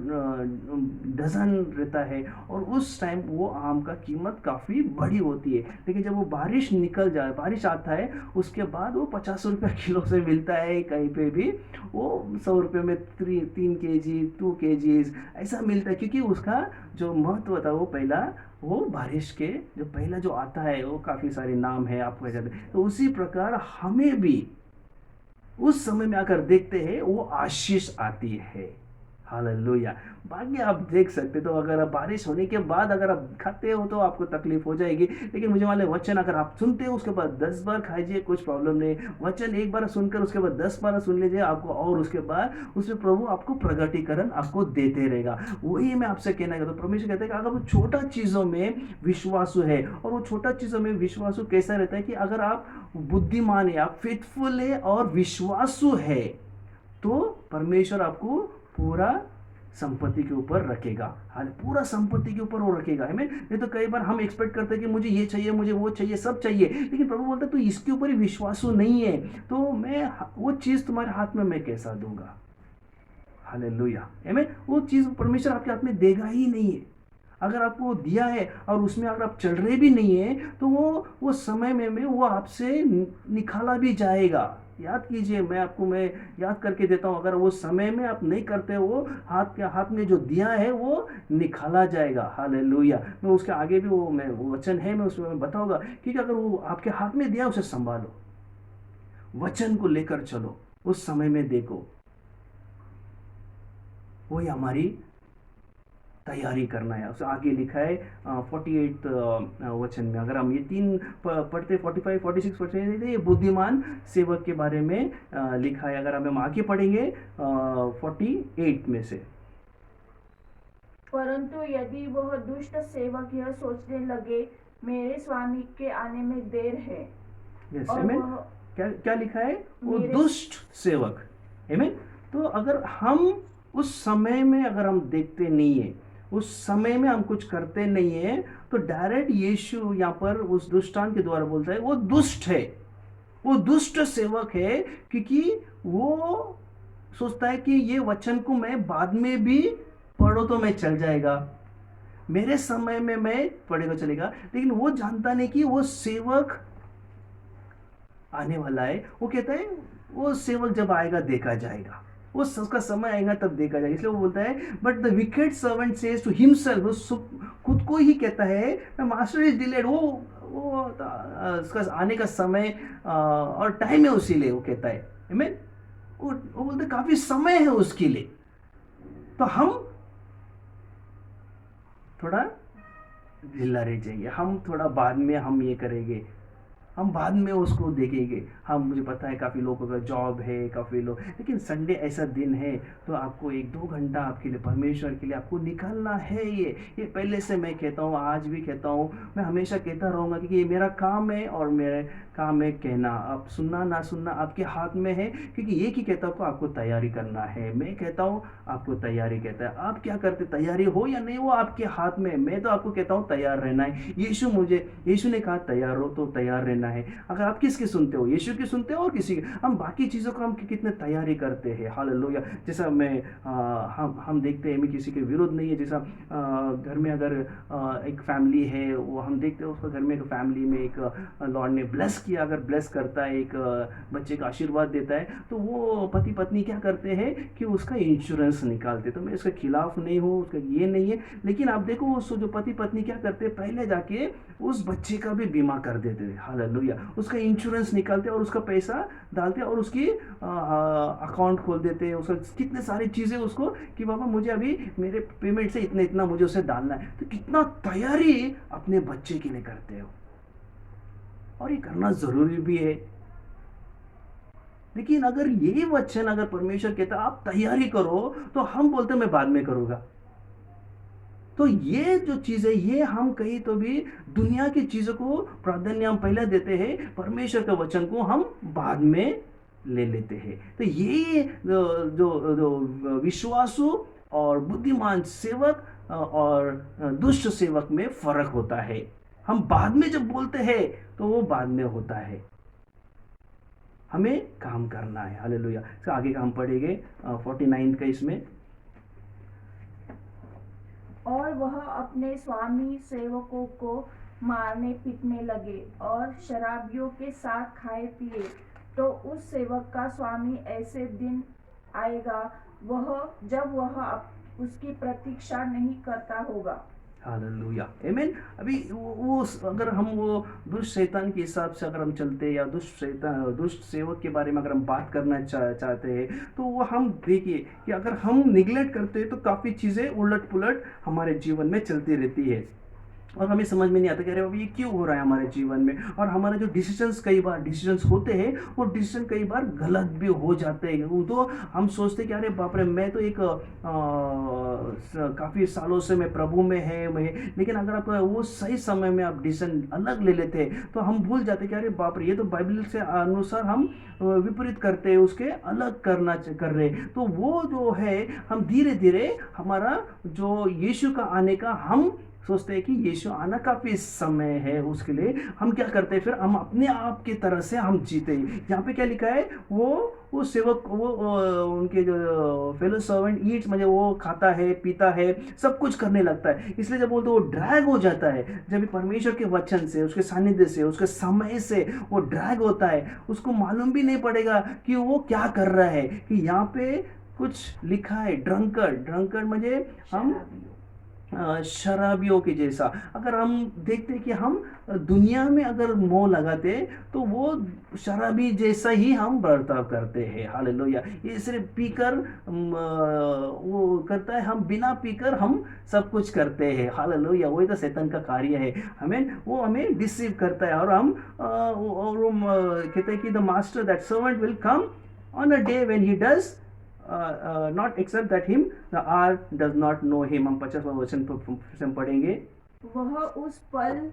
डज़न रहता है और उस टाइम वो आम का कीमत काफ़ी बड़ी होती है। लेकिन जब वो बारिश निकल जाए, बारिश आता है, उसके बाद वो 50 रुपया किलो से मिलता है। कहीं पे भी वो 100 रुपये में 3 kg 2 kg ऐसा मिलता है क्योंकि उसका जो महत्व था वो पहला वो बारिश के जो पहला जो आता है वो काफ़ी सारे नाम है आपको जाते हैं। तो उसी प्रकार हमें भी उस समय में आकर देखते हैं वो आशीष आती है। हालेलुया। बाकी आप देख सकते तो अगर आप बारिश होने के बाद अगर आप खाते हो तो आपको तकलीफ हो जाएगी, लेकिन मुझे वाले वचन अगर आप सुनते हो उसके बाद 10 बार खाइए, कुछ प्रॉब्लम नहीं। वचन एक बार सुनकर उसके बाद 10 बार सुन लीजिए आपको, और उसके बाद उसमें प्रभु आपको प्रगटीकरण आपको देते रहेगा। वही मैं आपसे कहना चाहता हूँ। परमेश्वर कहते हैं कि अगर वो छोटा चीज़ों में विश्वासु है, और वो छोटा चीज़ों में विश्वासु कैसा रहता है कि अगर आप बुद्धिमान है, आप फेथफुल है और विश्वासु है तो परमेश्वर आपको पूरा संपत्ति के ऊपर रखेगा। हाँ, पूरा संपत्ति के ऊपर वो रखेगा हमें। नहीं तो कई बार हम एक्सपेक्ट करते हैं कि मुझे ये चाहिए, मुझे वो चाहिए, सब चाहिए, लेकिन प्रभु बोलता है तो इसके ऊपर ही विश्वासु नहीं है तो मैं वो चीज़ तुम्हारे हाथ में मैं कैसा दूंगा। हालेलुया। आमीन। वो चीज़ परमेश्वर आपके हाथ में देगा ही नहीं है। अगर आपको दिया है और उसमें अगर आप चल रहे भी नहीं है तो वो समय में वो आपसे निकाला भी जाएगा। याद कीजिए, मैं याद करके देता हूँ, अगर वो समय में आप नहीं करते वो हाथ में जो दिया है वो निकाला जाएगा। हालेलुया। मैं उसके आगे भी वो वचन है, मैं उसमें बताऊंगा क्योंकि अगर वो आपके हाथ में दिया उसे संभालो, वचन को लेकर चलो, उस समय में देखो। वही हमारी तैयारी करना है। उससे आगे लिखा है 48 वचन में, अगर हम ये 3 पढ़ते 45 46 पढ़ते ये बुद्धिमान सेवक के बारे में लिखा है। अगर हम आगे पढ़ेंगे 48 में से, परंतु यदि वह दुष्ट सेवक यह सोचने लगे मेरे स्वामी के आने में देर है, और क्या लिखा है, वो दुष्ट सेवक। आमीन। तो अगर हम उस समय में अगर हम देखते नहीं है, उस समय में हम कुछ करते नहीं है तो डायरेक्ट यीशु यहाँ पर उस दुष्टांत के द्वारा बोलता है वो दुष्ट है, वो दुष्ट सेवक है क्योंकि वो सोचता है कि ये वचन को मैं बाद में भी पढ़ो तो मैं चल जाएगा, मेरे समय में मैं पढ़ेगा चलेगा। लेकिन वो जानता नहीं कि वो सेवक आने वाला है। वो कहता है वो सेवक जब आएगा देखा जाएगा, उसका समय आएगा तब देखा जाएगा। इसलिए वो बोलता है but the wicked servant says to himself, वो खुद को ही कहता है मास्टर इज डिलेड, उसका आने का समय और टाइम है उसी लिए वो कहता है। आमीन। वो बोलते काफी समय है उसके लिए, तो हम थोड़ा ढीला रह जाइए, हम थोड़ा बाद में हम ये करेंगे, हम बाद में उसको देखेंगे। हम, मुझे पता है काफ़ी लोगों का जॉब है, काफ़ी लोग, लेकिन संडे ऐसा दिन है तो आपको 1-2 घंटा आपके लिए, परमेश्वर के लिए आपको निकालना है। ये पहले से मैं कहता हूँ, आज भी कहता हूँ, मैं हमेशा कहता रहूँगा क्योंकि ये मेरा काम है और मेरा काम है कहना। आप सुनना ना सुनना आपके हाथ में है, क्योंकि ये की कहता हूँ आपको तैयारी करना है। मैं कहता हूँ आपको तैयारी कहता है, आप क्या करते, तैयारी हो या नहीं वो आपके हाथ में। मैं तो आपको कहता हूँ तैयार रहना है। यीशु ने कहा तैयार हो, तो तैयार रहना है। अगर आप किसकी सुनते हो, यीशु की सुनते हो और किसी की, हम बाकी चीज़ों को हम कितने तैयारी करते हैं। हालेलुया। जैसा हम देखते हैं, मैं किसी के विरोध नहीं है, जैसा घर में अगर एक फैमिली है, वो हम देखते हैं उसका घर में एक फैमिली में एक लॉर्ड ने ब्लेस किया, अगर ब्लेस करता है, एक बच्चे का आशीर्वाद देता है, तो वो पति पत्नी क्या करते हैं कि उसका इंश्योरेंस निकालते। तो मैं इसके खिलाफ नहीं हूँ, उसका ये नहीं है, लेकिन आप देखो उस जो पति पत्नी क्या करते हैं, पहले जाके उस बच्चे का भी बीमा कर देते थे। हालेलुया। उसका इंश्योरेंस निकालते और उसका पैसा डालते और उसकी अकाउंट खोल देते हैं, उसका कितने सारी चीज़ें उसको कि बाबा मुझे अभी मेरे पेमेंट से इतना इतना मुझे उसे डालना है। तो कितना तैयारी अपने बच्चे के लिए करते हो, और ये करना जरूरी भी है। लेकिन अगर ये वचन अगर परमेश्वर कहता आप तैयारी करो, तो हम बोलते मैं बाद में करूंगा। तो ये जो चीज़ है, ये हम कहीं तो भी दुनिया की चीज़ों को प्राधान्य हम पहले देते हैं, परमेश्वर के वचन को हम बाद में ले लेते हैं। तो ये जो विश्वासु और बुद्धिमान सेवक और दुष्ट सेवक में फर्क होता है। हम बाद में जब बोलते हैं तो वो बाद में होता है, हमें काम करना है। हालेलुया। तो आगे का हम पढ़ेंगे 49 का इसमें। और वह अपने स्वामी सेवकों को मारने पीटने लगे और शराबियों के साथ खाए पिए। तो उस सेवक का स्वामी ऐसे दिन आएगा जब वह उसकी प्रतीक्षा नहीं करता होगा। हालेलुया। आमीन। अभी वो अगर हम वो दुष्ट शैतान के हिसाब से अगर हम चलते, या दुष्ट सेवक के बारे में अगर हम बात करना चाहते हैं, तो वो हम देखिए कि अगर हम निगलेक्ट करते हैं तो काफ़ी चीज़ें उलट पुलट हमारे जीवन में चलती रहती है, और हमें समझ में नहीं आता कि अरे बाबा ये क्यों हो रहा है हमारे जीवन में। और हमारे जो कई बार डिसीजंस होते हैं, वो डिसीजन कई बार गलत भी हो जाते हैं। वो तो हम सोचते हैं कि अरे बाप रे, मैं तो एक काफ़ी सालों से मैं प्रभु में है मैं, लेकिन अगर आप वो सही समय में आप डिसीजन अलग ले लेते हैं, तो हम भूल जाते हैं कि अरे बाप रे, ये तो बाइबल से अनुसार हम विपरीत करते हैं, उसके अलग कर रहे। तो वो जो है, हम धीरे धीरे हमारा जो यीशु का आने का, हम सोचते हैं कि यीशु आना काफ़ी समय है, उसके लिए हम क्या करते हैं, फिर हम अपने आप की तरह से हम जीते। यहाँ पे क्या लिखा है, वो सेवक, वो उनके जो फेलो सर्वेंट ईट्स, मतलब वो खाता है पीता है, सब कुछ करने लगता है। इसलिए जब बोलते वो ड्रैग हो जाता है, जब भी परमेश्वर के वचन से, उसके सानिध्य से, उसके समय से वो ड्रैग होता है, उसको मालूम भी नहीं पड़ेगा कि वो क्या कर रहा है। कि यहाँ पे कुछ लिखा है, ड्रंकर्ड म्हणजे हम शराबियों के जैसा। अगर हम देखते कि हम दुनिया में अगर मोह लगाते, तो वो शराबी जैसा ही हम बर्ताव करते हैं। हालेलुया। ये सिर्फ पीकर वो करता है, हम बिना पीकर हम सब कुछ करते हैं। हालेलुया। वही तो शैतान का कार्य है, वो हमें डिसीव करता है। और हम कहते हैं कि the master that servant will come on a day when he does not accept that him the hour does not know him। हम 50वां वचन से हम पढ़ेंगे। वह उस पल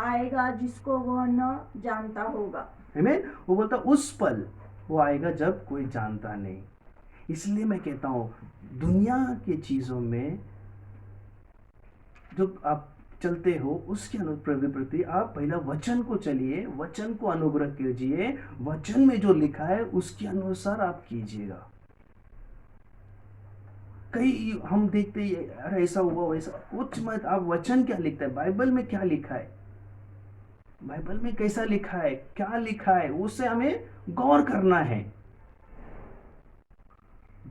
आएगा जिसको वह न जानता होगा। आमीन। वो बोलता उस पल वो आएगा जब कोई जानता नहीं। इसलिए मैं कहता हूँ, दुनिया की चीज़ों में जो आप चलते हो, उसके प्रति आप पहला वचन को चलिए, वचन को अनुग्रह कीजिए, वचन में जो लिखा है उसके अनुसार आप कीजिएगा। कई हम देखते हैं, अरे ऐसा हुआ वैसा, कुछ मत, आप वचन क्या लिखता है, बाइबल में क्या लिखा है, बाइबल में कैसा लिखा है, क्या लिखा है, उससे हमें गौर करना है।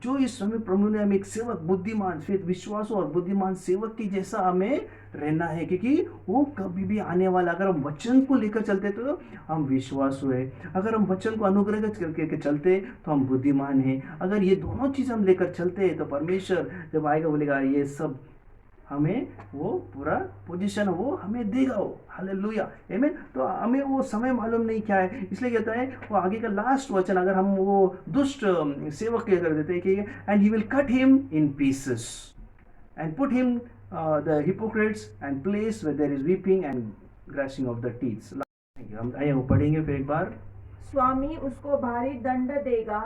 जो इस समय प्रभु ने हमें एक सेवक बुद्धिमान फिर विश्वासु और बुद्धिमान सेवक की जैसा हमें रहना है, क्योंकि वो कभी भी आने वाला, अगर हम वचन को लेकर चलते तो हम विश्वासु है, अगर हम वचन को अनुग्रह करके चलते तो हम बुद्धिमान हैं। अगर ये दोनों चीज़ हम लेकर चलते हैं तो परमेश्वर जब आएगा बोलेगा ये सब हमें वो पूरा पोजीशन वो हमें देगा वो। हालेलुया, आमीन। तो हमें वो समय मालूम नहीं क्या है, इसलिए कहता है वो आगे का लास्ट वचन, अगर हम वो दुष्ट सेवक के कर देते हैं कि and he will cut him in pieces and put him the hypocrites and place where there is weeping and gnashing of the teeths. हम आइए वो पढ़ेंगे फिर एक बार। स्वामी उसको भारी दंड देगा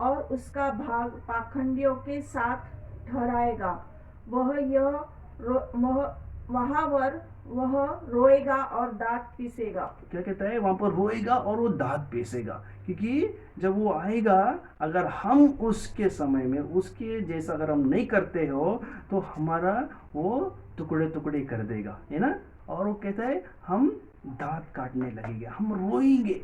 और उसका भाग पाखंडियों के साथ ठहराएगा। वह रोएगा और दांत पीसेगा। क्या कहता है वहां पर? रोएगा और वो दांत पीसेगा, क्योंकि जब वो आएगा अगर हम उसके समय में उसके जैसा अगर हम नहीं करते हो तो हमारा वो टुकड़े टुकड़े कर देगा, है ना। और वो कहता है हम दांत काटने लगेंगे, हम रोएंगे।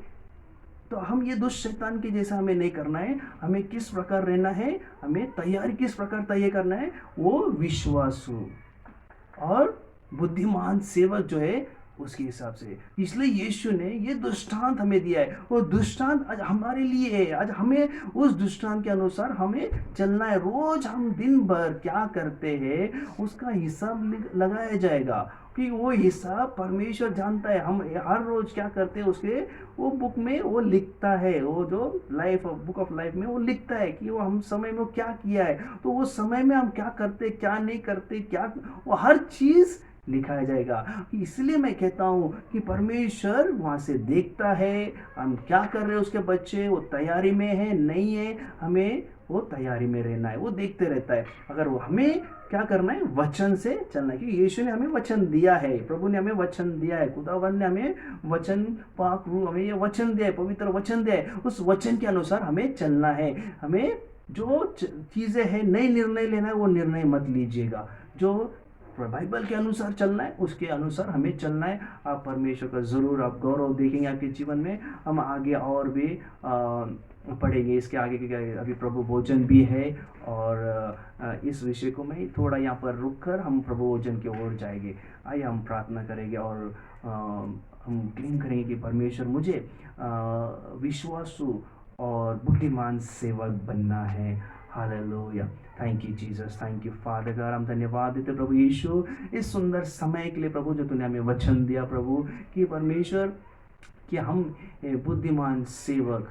तो हम ये दुष्ट शैतान के जैसा हमें नहीं करना है। हमें किस प्रकार रहना है, हमें तैयारी किस प्रकार तैयार करना है? वो विश्वासु और बुद्धिमान सेवक जो है उसके हिसाब से। इसलिए यीशु ने ये दृष्टांत हमें दिया है, वो दृष्टांत आज हमारे लिए है। आज हमें उस दृष्टांत के अनुसार हमें चलना है। रोज हम दिन भर क्या करते हैं उसका हिसाब लगाया जाएगा, कि वो हिसाब परमेश्वर जानता है। हम हर रोज क्या करते हैं उसके वो बुक में वो लिखता है, वो जो लाइफ बुक ऑफ लाइफ में वो लिखता है कि वो हम समय में क्या किया है। तो वो समय में हम क्या करते क्या नहीं करते क्या, वो हर चीज लिखाया जाएगा। इसलिए मैं कहता हूँ कि परमेश्वर वहाँ से देखता है हम क्या कर रहे हैं, उसके बच्चे वो तैयारी में है नहीं है, हमें वो तैयारी में रहना है, वो देखते रहता है। अगर वो हमें क्या करना है, वचन से चलना है, क्योंकि यीशु ने हमें वचन दिया है, प्रभु ने हमें वचन दिया है, खुदावंद ने हमें वचन पाक रूह हमें ये वचन दिया है, पवित्र वचन दिया है। उस वचन के अनुसार हमें चलना है। हमें जो चीज़ें हैं नई निर्णय लेना है वो निर्णय मत लीजिएगा, जो बाइबल के अनुसार चलना है उसके अनुसार हमें चलना है। आप परमेश्वर का ज़रूर आप गौरव देखेंगे आपके जीवन में। हम आगे और भी पढ़ेंगे इसके आगे के, अभी प्रभु भोजन भी है और इस विषय को मैं थोड़ा यहाँ पर रुककर हम प्रभु भोजन की ओर जाएंगे। आइए हम प्रार्थना करेंगे और हम क्लेम करेंगे कि परमेश्वर मुझे विश्वासु और बुद्धिमान सेवक बनना है। Hallelujah, thank you Jesus, thank you father God. हम धन्यवाद देते प्रभु यीशु इस सुंदर समय के लिए प्रभु, जो तूने हमें वचन दिया प्रभु कि परमेश्वर कि हम बुद्धिमान सेवक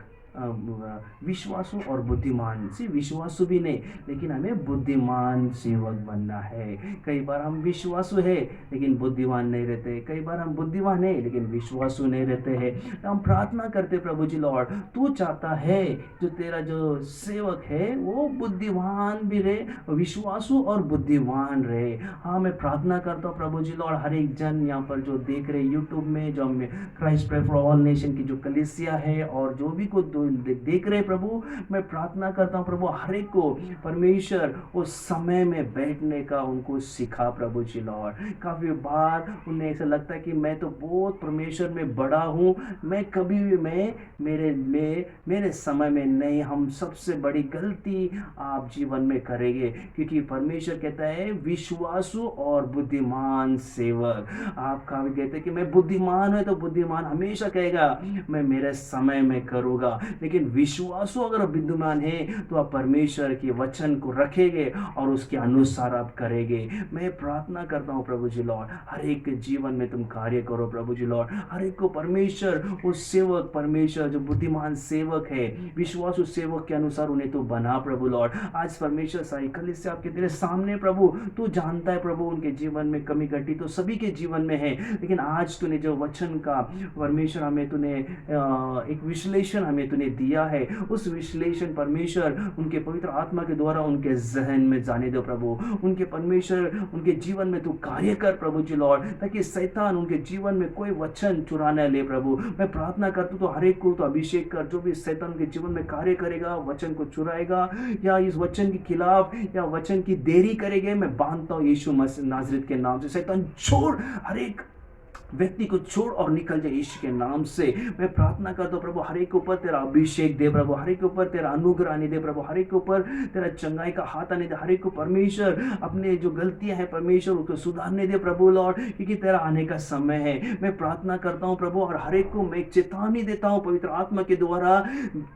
विश्वासु और बुद्धिमान से विश्वासु भी नहीं लेकिन हमें बुद्धिमान सेवक बनना है। कई बार हम विश्वासु है लेकिन बुद्धिमान नहीं रहते, कई बार हम बुद्धिमान है लेकिन विश्वासु नहीं रहते हैं। हम प्रार्थना करते प्रभु जी लॉर्ड, तू चाहता है जो तेरा जो सेवक है वो बुद्धिमान भी रहे, विश्वासु और बुद्धिमान रहे। हाँ, मैं प्रार्थना करता हूँ प्रभु जी लॉर्ड, हर एक जन यहाँ पर जो देख रहे यूट्यूब में, जो हमें Christ pray for all nation की जो कलीसिया है और जो भी को देख रहे प्रभु, मैं प्रार्थना करता हूँ प्रभु हर एक को परमेश्वर उस समय में बैठने का उनको सिखा प्रभु जी लॉर्ड। काफ़ी बार उन्हें ऐसा लगता है कि मैं तो बहुत परमेश्वर में बड़ा हूँ, मैं कभी भी मेरे समय में नहीं। हम सबसे बड़ी गलती आप जीवन में करेंगे, क्योंकि परमेश्वर कहता है विश्वासु और बुद्धिमान सेवक। आपका भी कहते हैं कि मैं बुद्धिमान है, तो बुद्धिमान हमेशा कहेगा मैं मेरे समय में करूँगा, लेकिन विश्वासु अगर बुद्धिमान है तो आप परमेश्वर के वचन को रखेंगे और उसके अनुसार आप करेंगे। मैं प्रार्थना करता हूँ प्रभु जी लॉर्ड, हर एक के जीवन में तुम कार्य करो प्रभु जी लॉर्ड। हर एक को परमेश्वर उस सेवक, परमेश्वर जो बुद्धिमान सेवक है विश्वासु सेवक के अनुसार उन्हें तो बना प्रभु लॉर्ड। आज परमेश्वर सारी कलीसिया आपके तेरे सामने प्रभु, तू जानता है प्रभु उनके जीवन में कमी घटी तो सभी के जीवन में है, लेकिन आज तूने जो वचन का परमेश्वर हमें तूने एक विश्लेषण हमें तूने दिया है, उस विश्लेषण परमेश्वर उनके पवित्र आत्मा के द्वारा उनके जहन में जाने दो प्रभु। उनके परमेश्वर उनके जीवन में तू कार्य कर प्रभु जी लॉर्ड, ताकि शैतान उनके जीवन में कोई वचन चुरा न ले प्रभु। मैं प्रार्थना करता हूँ तो हर एक को तो अभिषेक कर, जो भी शैतान के जीवन में कार्य करेगा, वचन को चुराएगा या इस वचन के खिलाफ या वचन की देरी करेंगे, मैं बांधता हूँ यीशु मसीह नाजरेत के नाम से। शैतान छोड़, हर एक व्यक्ति को छोड़ और निकल जाए यीशु के नाम से। मैं प्रार्थना करता हूँ प्रभु, हर एक के ऊपर तेरा अभिषेक दे प्रभु, हर एक के ऊपर तेरा अनुग्रह आने दे प्रभु, हर एक के ऊपर तेरा चंगाई का हाथ आने दे, हर एक को परमेश्वर अपने जो गलतियां हैं परमेश्वर उसको सुधारने दे प्रभु लॉर्ड, क्योंकि तेरा आने का समय है। मैं प्रार्थना करता हूँ प्रभु, और हर एक को मैं एक चेतावनी देता हूँ पवित्र आत्मा के द्वारा,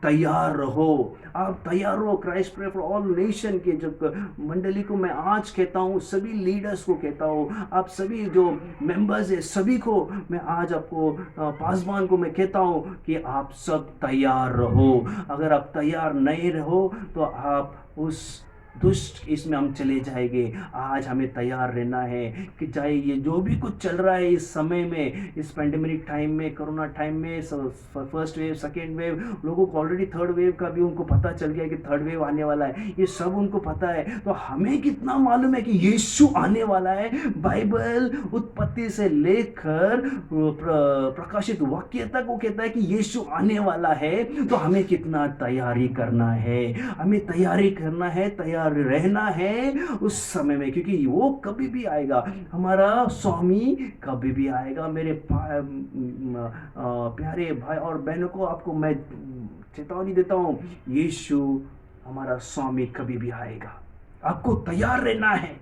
तैयार रहो, आप तैयार रहो। Christ pray for all nation के जो मंडली को मैं आज कहता हूँ, सभी लीडर्स को कहता हूँ, आप सभी जो मेंबर्स है सभी को मैं आज आपको पासवान को मैं कहता हूँ कि आप सब तैयार रहो। अगर आप तैयार नहीं रहो तो आप उस दुष्ट इसमें हम चले जाएंगे। आज हमें तैयार रहना है कि चाहे ये जो भी कुछ चल रहा है इस समय में, इस पेंडेमिक टाइम में, कोरोना टाइम में, फर्स्ट वेव सेकेंड वेव, लोगों को ऑलरेडी थर्ड वेव का भी उनको पता चल गया कि थर्ड वेव आने वाला है, ये सब उनको पता है। तो हमें कितना मालूम है कि यीशु आने वाला है। बाइबल उत्पत्ति से लेकर प्रकाशित वाक्य तक वो कहता है कि यीशु आने वाला है। तो हमें कितना तैयारी करना है, हमें तैयारी करना है, तैयार रहना है उस समय में, क्योंकि वो कभी भी आएगा, हमारा स्वामी कभी भी आएगा। मेरे प्यारे भाई और बहनों को, आपको मैं चेतावनी देता हूँ, यीशु हमारा स्वामी कभी भी आएगा। आपको तैयार रहना है,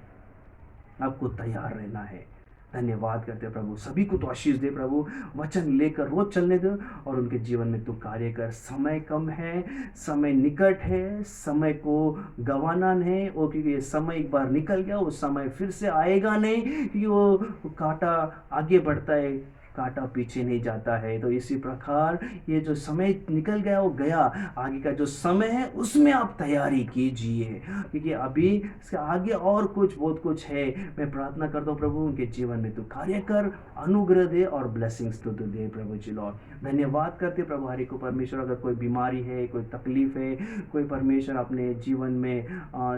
आपको तैयार रहना है। धन्यवाद करते प्रभु, सभी को तो आशीष दे प्रभु, वचन लेकर रोज चलने दो और उनके जीवन में तू कार्य कर। समय कम है, समय निकट है, समय को गंवाना नहीं, और क्योंकि ये समय एक बार निकल गया वो समय फिर से आएगा नहीं, क्योंकि वो कांटा आगे बढ़ता है, कांटा पीछे नहीं जाता है। तो इसी प्रकार ये जो समय निकल गया वो गया, आगे का जो समय है उसमें आप तैयारी कीजिए, क्योंकि अभी इसके आगे और कुछ बहुत कुछ है। मैं प्रार्थना करता हूँ प्रभु, उनके जीवन में तू कार्य कर, अनुग्रह दे और ब्लेसिंग्स तो दे प्रभु जी लॉर्ड। धन्यवाद करते प्रभु हरि को परमेश्वर, अगर कोई बीमारी है, कोई तकलीफ है, कोई परमेश्वर अपने जीवन में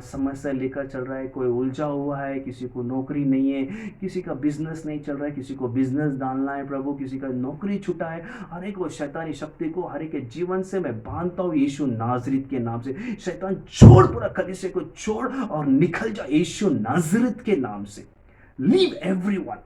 समस्या लेकर चल रहा है, कोई उलझा हुआ है, किसी को नौकरी नहीं है, किसी का बिजनेस नहीं चल रहा है, किसी को बिजनेस डालना है प्रभु, किसी का नौकरी छूटा है, हर एक वो शैतानी शक्ति को हर एक के जीवन से मैं बांधता हूँ यीशु नाजरीत के नाम से। शैतान छोड़, पूरा कलीसिया को छोड़ और निकल जा यीशु नाजरीत के नाम से। लीव एवरीवन,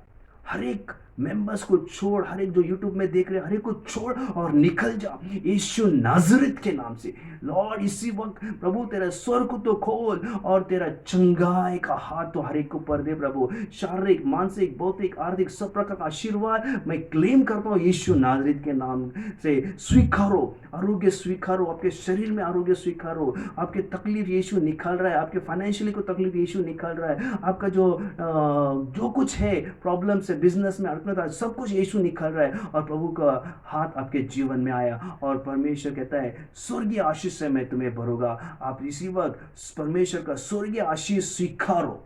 हर एक मेंबर्स को छोड़, हर एक जो यूट्यूब में देख रहे हर एक को छोड़ और निकल जा यीशु नाजरीत के नाम से। लॉर्ड इसी वक्त प्रभु तेरा स्वर को तो खोल और तेरा चंगाई का हाथ तो हर एक को ऊपर दे प्रभु। शारीरिक, मानसिक, भौतिक, आर्थिक सब प्रकार का आशीर्वाद मैं क्लेम करता हूँ यीशु नाजरीत के नाम से। स्वीकारो, आरोग्य स्वीकारो, आपके शरीर में आरोग्य स्वीकारो, आपके तकलीफ यीशु निकाल रहा है, आपके फाइनेंशियली को तकलीफ यीशु निकाल रहा है, आपका जो कुछ है प्रॉब्लम से, बिजनेस में सब कुछ यीशु निकाल रहा है, और प्रभु का हाथ आपके जीवन में आया और परमेश्वर कहता है स्वर्गीय आशीष से मैं तुम्हें भरूंगा। आप इसी वक्त परमेश्वर का स्वर्गीय आशीष स्वीकारो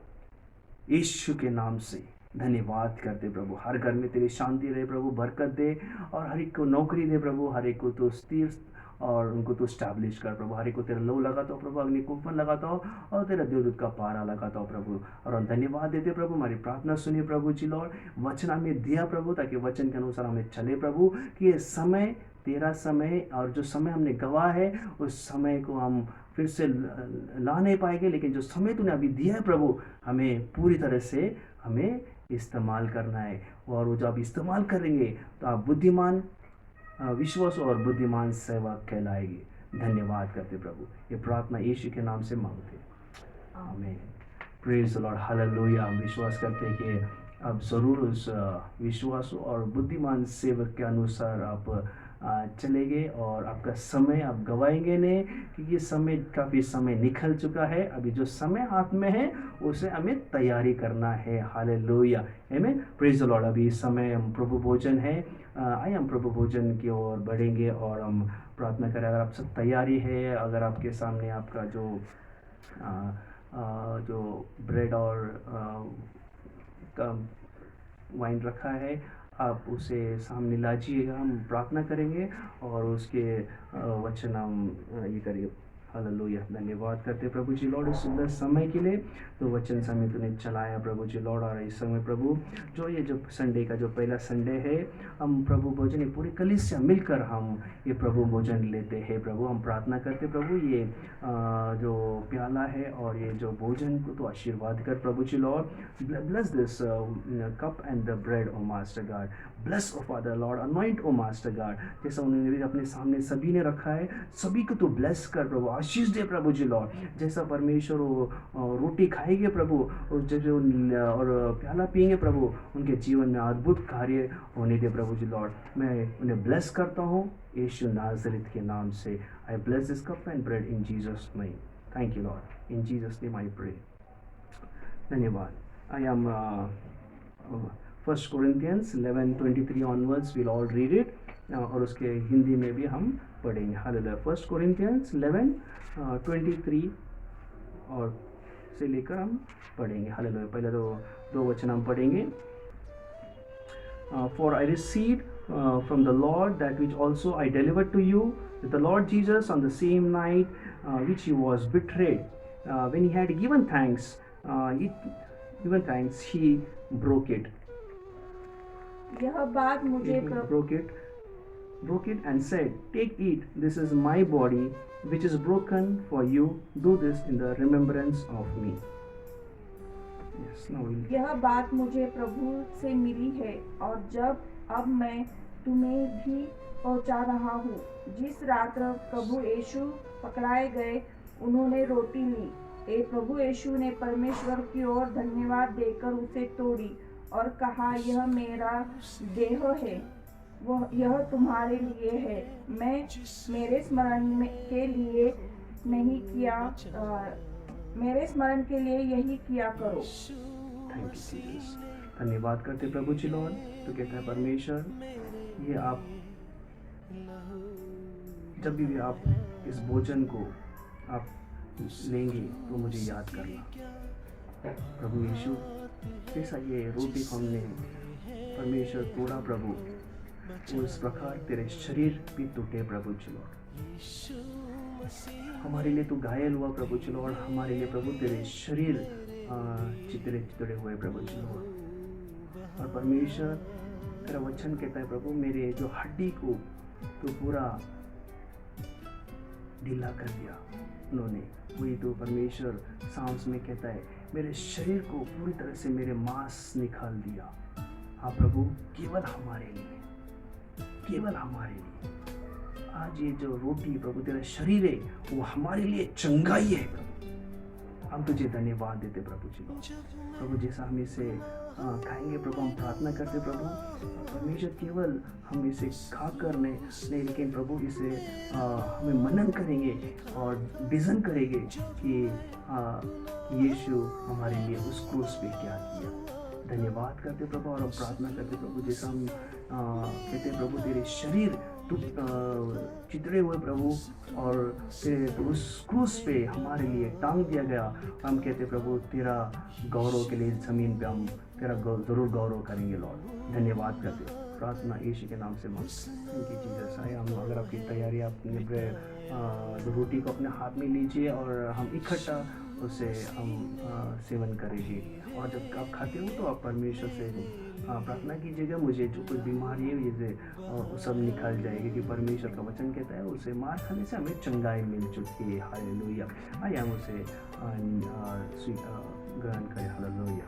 यीशु के नाम से। धन्यवाद करते प्रभु, हर घर में तेरी शांति रहे प्रभु, बरकत दे और हर एक को नौकरी दे प्रभु, हर एक को तो स्थिर और उनको तो स्टैब्लिश कर प्रभु। हर एक को तेरा लो लगाता हो प्रभु, अग्नि कुंपन लगाता हो और तेरा देवदूत का पारा लगाता हो प्रभु। और हम धन्यवाद देते प्रभु, हमारी प्रार्थना सुनिए प्रभु जी लॉर्ड, वचन हमें दिया प्रभु, ताकि वचन के अनुसार हमें चले प्रभु, कि ये समय तेरा समय, और जो समय हमने गवा है उस समय को हम फिर से ला नहीं पाएंगे, लेकिन जो समय तूने अभी दिया है प्रभु, हमें पूरी तरह से हमें इस्तेमाल करना है। और वो जब इस्तेमाल करेंगे तो आप बुद्धिमान, विश्वास और बुद्धिमान सेवक कहलाएगी। धन्यवाद करते प्रभु, ये प्रार्थना यीशु के नाम से मांगते, आमीन। Praise the Lord, hallelujah. हम विश्वास करते हैं कि आप ज़रूर उस विश्वास और बुद्धिमान सेवक के अनुसार आप चलेंगे और आपका समय आप गवाएंगे नहीं, क्योंकि ये समय काफ़ी समय निकल चुका है। अभी जो समय हाथ में है उसे हमें तैयारी करना है। हालेलुया, आमीन। Praise the Lord. अभी इस समय हम प्रभु भोजन है, आइए हम प्रभु भोजन की ओर बढ़ेंगे और हम प्रार्थना करें। अगर आप सब तैयारी है, अगर आपके सामने आपका जो ब्रेड और वाइन रखा है, आप उसे सामने लाजिएगा, हम प्रार्थना करेंगे और उसके वचन हम ये करिए। हालेलुया। धन्यवाद करते प्रभु जी लॉर्ड इस सुंदर समय के लिए, तो वचन समय तूने चलाया प्रभु जी लॉर्ड। और इस समय प्रभु जो ये जो संडे का जो पहला संडे है, हम प्रभु भोजन ये पूरी कलीसिया मिलकर हम ये प्रभु भोजन लेते हैं प्रभु। हम प्रार्थना करते प्रभु ये जो प्याला है और ये जो भोजन को तो आशीर्वाद कर प्रभु जी Lord. Bless this cup and the bread O master God, bless O father Lord, anoint O master God. जैसा उन्होंने भी अपने सामने सभी ने रखा है, सभी को तो ब्लेस कर प्रभु, आशीष दे प्रभु जी लॉर्ड। जैसा परमेश्वर वो रोटी खाएंगे प्रभु और जो और प्याला पिएंगे प्रभु, उनके जीवन में अद्भुत कार्य होने दे प्रभु जी लॉर्ड। मैं उन्हें ब्लेस करता हूँ यीशु नाज़रेत के नाम से। I bless this cup and bread in Jesus name. Thank you Lord, in Jesus name I pray. धन्यवाद। I am 1 Corinthians 11:23 onwards we'll all read it, और उसके हिंदी में भी हम पढ़ेंगे। हालेलुया। 1 Corinthians 11:23 और से लेकर हम पढ़ेंगे। हालेलुया। पहले दो वचन हम पढ़ेंगे। For I received from the Lord that which also I delivered to you, that the Lord Jesus on the same night which he was betrayed, when he had given thanks, he broke it. यह बात मुझे broke it and said, take, eat, this is my body which is broken for you, do this in the remembrance of me. Yes, now यह बात मुझे प्रभु से मिली है और अब मैं तुम्हें भी पहुंचा रहा हूँ। जिस रात्र प्रभु यीशु पकड़ाए गए, उन्होंने रोटी ली। प्रभु यीशु ने परमेश्वर की ओर धन्यवाद देकर उसे तोड़ी और कहा, यह मेरा देह है, यह तुम्हारे लिए है। मेरे स्मरण के लिए यही किया करो। Thank you Jesus. धन्यवाद करते प्रभु जी लॉर्ड। तो कहता है परमेश्वर, ये आप जब भी आप इस भोजन को आप लेंगे तो मुझे याद करना। प्रभु यीशु, जैसा ये रोटी को हमने परमेश्वर तोड़ा प्रभु, उस प्रकार तेरे शरीर भी टूटे प्रभु जी लॉर्ड। हमारे लिए तू घायल हुआ प्रभु जी लॉर्ड, हमारे लिए प्रभु तेरे शरीर चितड़े हुए प्रभु जी लॉर्ड। और परमेश्वर तेरा वचन कहता है प्रभु, मेरे जो हड्डी को तो पूरा ढीला कर दिया उन्होंने। वही तो परमेश्वर सांस में कहता है, मेरे शरीर को पूरी तरह से मेरे मांस निकाल दिया। हाँ प्रभु, केवल हमारे लिए आज ये जो रोटी प्रभु तेरा शरीर है, वो हमारे लिए चंगाई है प्रभु। हम तुझे धन्यवाद देते प्रभु जी। प्रभु जैसा हम इसे खाएंगे प्रभु, हम प्रार्थना करते प्रभु, परमेश्वर केवल हम इसे खाकर नहीं लेकिन प्रभु इसे हमें मनन करेंगे और विजन करेंगे कि यीशु हमारे लिए उस क्रूस पे क्या किया। धन्यवाद करते प्रभु और हम प्रार्थना करते प्रभु, जैसा हम कहते प्रभु तेरे शरीर चितड़े हुए प्रभु और तेरे उस क्रूस पे हमारे लिए टांग दिया गया। हम कहते प्रभु तेरा गौरव के लिए ज़मीन पे हम तेरा ज़रूर गौरव करेंगे लॉर्ड। धन्यवाद करते, प्रार्थना यीशु के नाम से मांगते। Thank you Jesus. हम अगर आपकी तैयारी, अपने रोटी को अपने हाथ में लीजिए और हम इकट्ठा उसे हम सेवन करेंगे। और जब आप खाते हो तो आप परमेश्वर से प्रार्थना कीजिएगा, मुझे जो कोई बीमारी है ये वो सब निकल जाएगी, कि परमेश्वर का वचन कहता है उसे मार खाने से हमें चंगाई मिल चुकी है। हालेलुया। आइए हम उसे ग्रहण करें। Hallelujah.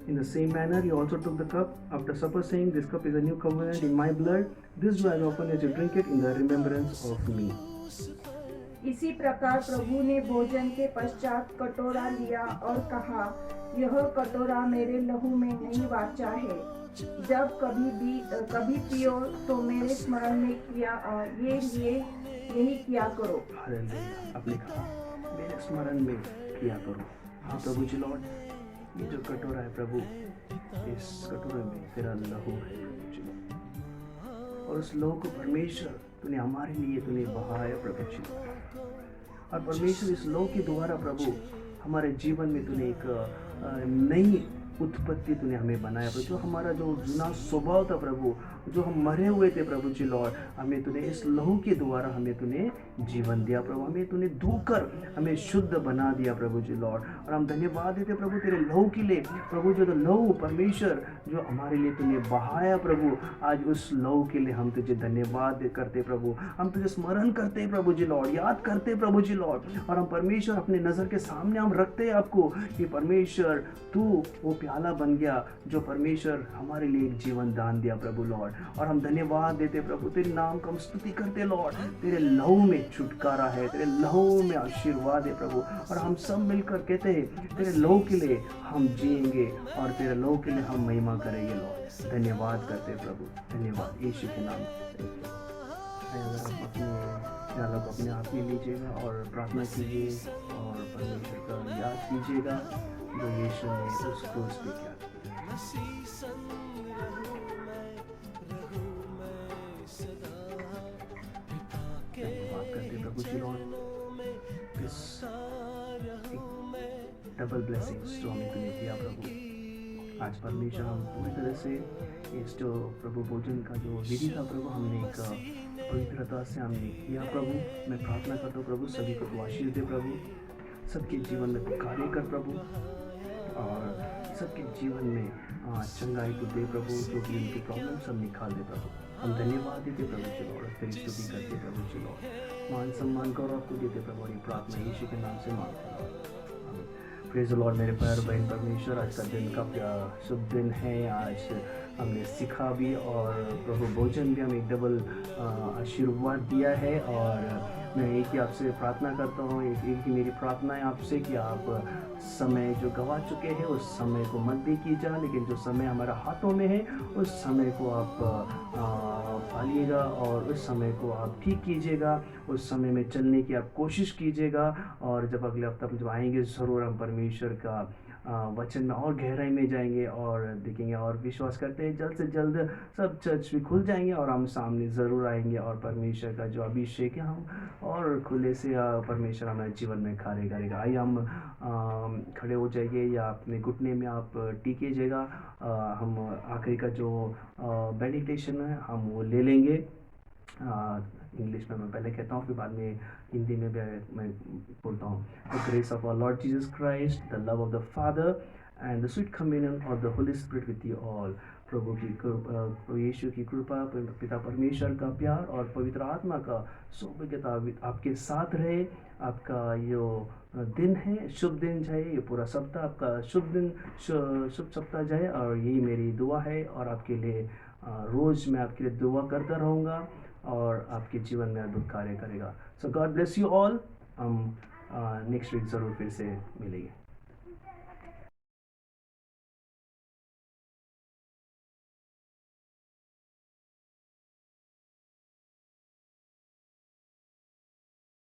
In the same manner, he also took the cup after supper, saying, this cup is a new covenant in my blood. This do as often as you drink it in the remembrance of me. इसी प्रकार प्रभु ने भोजन के पश्चात कटोरा लिया और कहा, यह कटोरा मेरे लहू में नई वाचा है। जब कभी पियो तो मेरे स्मरण में यही किया करो। हालेलुया। आपने कहा मेरे स्मरण में किया करो। हाँ प्रभु जी लॉर्ड, ये जो कटोरा है प्रभु, इस कटोरे में तेरा लहू है प्रभु जी, और उस लहू को परमेश्वर तूने हमारे लिए तूने बहाया प्रभु जी। और परमेश्वर इस लहू के द्वारा प्रभु हमारे जीवन में तूने एक नई उत्पत्ति तूने हमें बनाया प्रभु। जो हमारा जो जुना स्वभाव था प्रभु, जो हम मरे हुए थे प्रभु जी लॉर्ड, हमें तूने इस लहू के द्वारा हमें तूने जीवन दिया प्रभु। हमें तूने धोकर हमें शुद्ध बना दिया प्रभु जी लॉर्ड। और हम धन्यवाद देते प्रभु तेरे लहू के लिए प्रभु। जो लहू परमेश्वर जो हमारे लिए तूने बहाया प्रभु, आज उस लहू के लिए हम तुझे धन्यवाद करते प्रभु। हम तुझे स्मरण करते प्रभु जी लॉर्ड, याद करते प्रभु जी लॉर्ड। और हम परमेश्वर अपने नज़र के सामने हम रखते हैं आपको कि परमेश्वर तू वो प्याला बन गया जो परमेश्वर हमारे लिए एक जीवन दान दिया प्रभु लॉर्ड। और हम धन्यवाद देते प्रभु, तेरे नाम का हम स्तुति करते लॉर्ड। तेरे लहू में छुटकारा है, तेरे लहू में आशीर्वाद है प्रभु। और हम सब मिलकर कहते हैं तेरे लहू के लिए हम जिएंगे और तेरे लहू के लिए हम महिमा करेंगे लॉर्ड। धन्यवाद करते प्रभु, धन्यवाद यीशु के नाम। अगर आप अपने ख्यालों को अपने आप में लीजिएगा और प्रार्थना कीजिए और परमेश्वर का याद कीजिएगा जो यीशु ने उस क्रूस पे किया। धन्यवाद करते प्रभु जी लॉर्ड, इस डबल ब्लेसिंग्स जो हमें तूने दिया प्रभु। आज परमेश्वर हम पूरी तरह से इस जो प्रभु भोजन का जो विधि था प्रभु, हमने एक पवित्रता से हमने किया प्रभु। मैं प्रार्थना करता हूँ प्रभु सभी को तू आशीष दे प्रभु, सबके जीवन में तू कार्य कर प्रभु और सबके जीवन में चंगाई को दे प्रभु। जो भी उनकी प्रॉब्लम सब निकाल दे प्रभु। हम धन्यवाद देते प्रभु जी लॉर्ड, तेरी स्तुति करते प्रभु जी लॉर्ड। मान सम्मान गौरव आपको देते प्रभु। और ये प्रार्थना यीशु के नाम से मांगते हैं। प्रेज़ द लॉर्ड मेरे प्यारे बहन परमेश्वर, आज का दिन का शुभ दिन है। आज हमने सीखा भी और प्रभु भोजन भी हमें एक डबल आशीर्वाद दिया है। और मैं एक ही आपसे प्रार्थना करता हूँ, एक ही मेरी प्रार्थना है आपसे कि आप समय जो गवा चुके हैं उस समय को मत देखिएगा, लेकिन जो समय हमारा हाथों में है उस समय को आप पालिएगा और उस समय को आप ठीक कीजिएगा। उस समय में चलने की आप कोशिश कीजिएगा। और जब अगले हफ्ते हम जब आएंगे ज़रूर हम परमेश्वर का वचन में और गहराई में जाएंगे और देखेंगे और विश्वास करते हैं जल्द से जल्द सब चर्च भी खुल जाएंगे और हम सामने ज़रूर आएंगे और परमेश्वर का जो अभिषेक है हम और खुले से परमेश्वर हमारे जीवन में कार्य करेगा। आइए हम खड़े हो जाइए या अपने घुटने में आप टिकीजिएगा। हम आखिरी का जो मेडिटेशन है हम वो ले लेंगे। इंग्लिश में मैं पहले कहता हूँ फिर बाद में हिंदी में भी मैं बोलता हूँ। The grace of our Lord Jesus Christ, the love of the father and the sweet communion of the holy spirit with you all. प्रभु यीशु की कृपा, पिता परमेश्वर का प्यार और पवित्र आत्मा का सौभाग्यता आपके साथ रहे। आपका यो दिन है शुभ दिन जाए, ये पूरा सप्ताह आपका शुभ सप्ताह जाए। और यही मेरी दुआ है और आपके लिए रोज़ मैं आपके लिए दुआ करता रहूँगा और आपके जीवन में अद्भुत कार्य करेगा। सो गॉड ब्लेस यू ऑल। हम नेक्स्ट वीक ज़रूर फिर से मिलेंगे।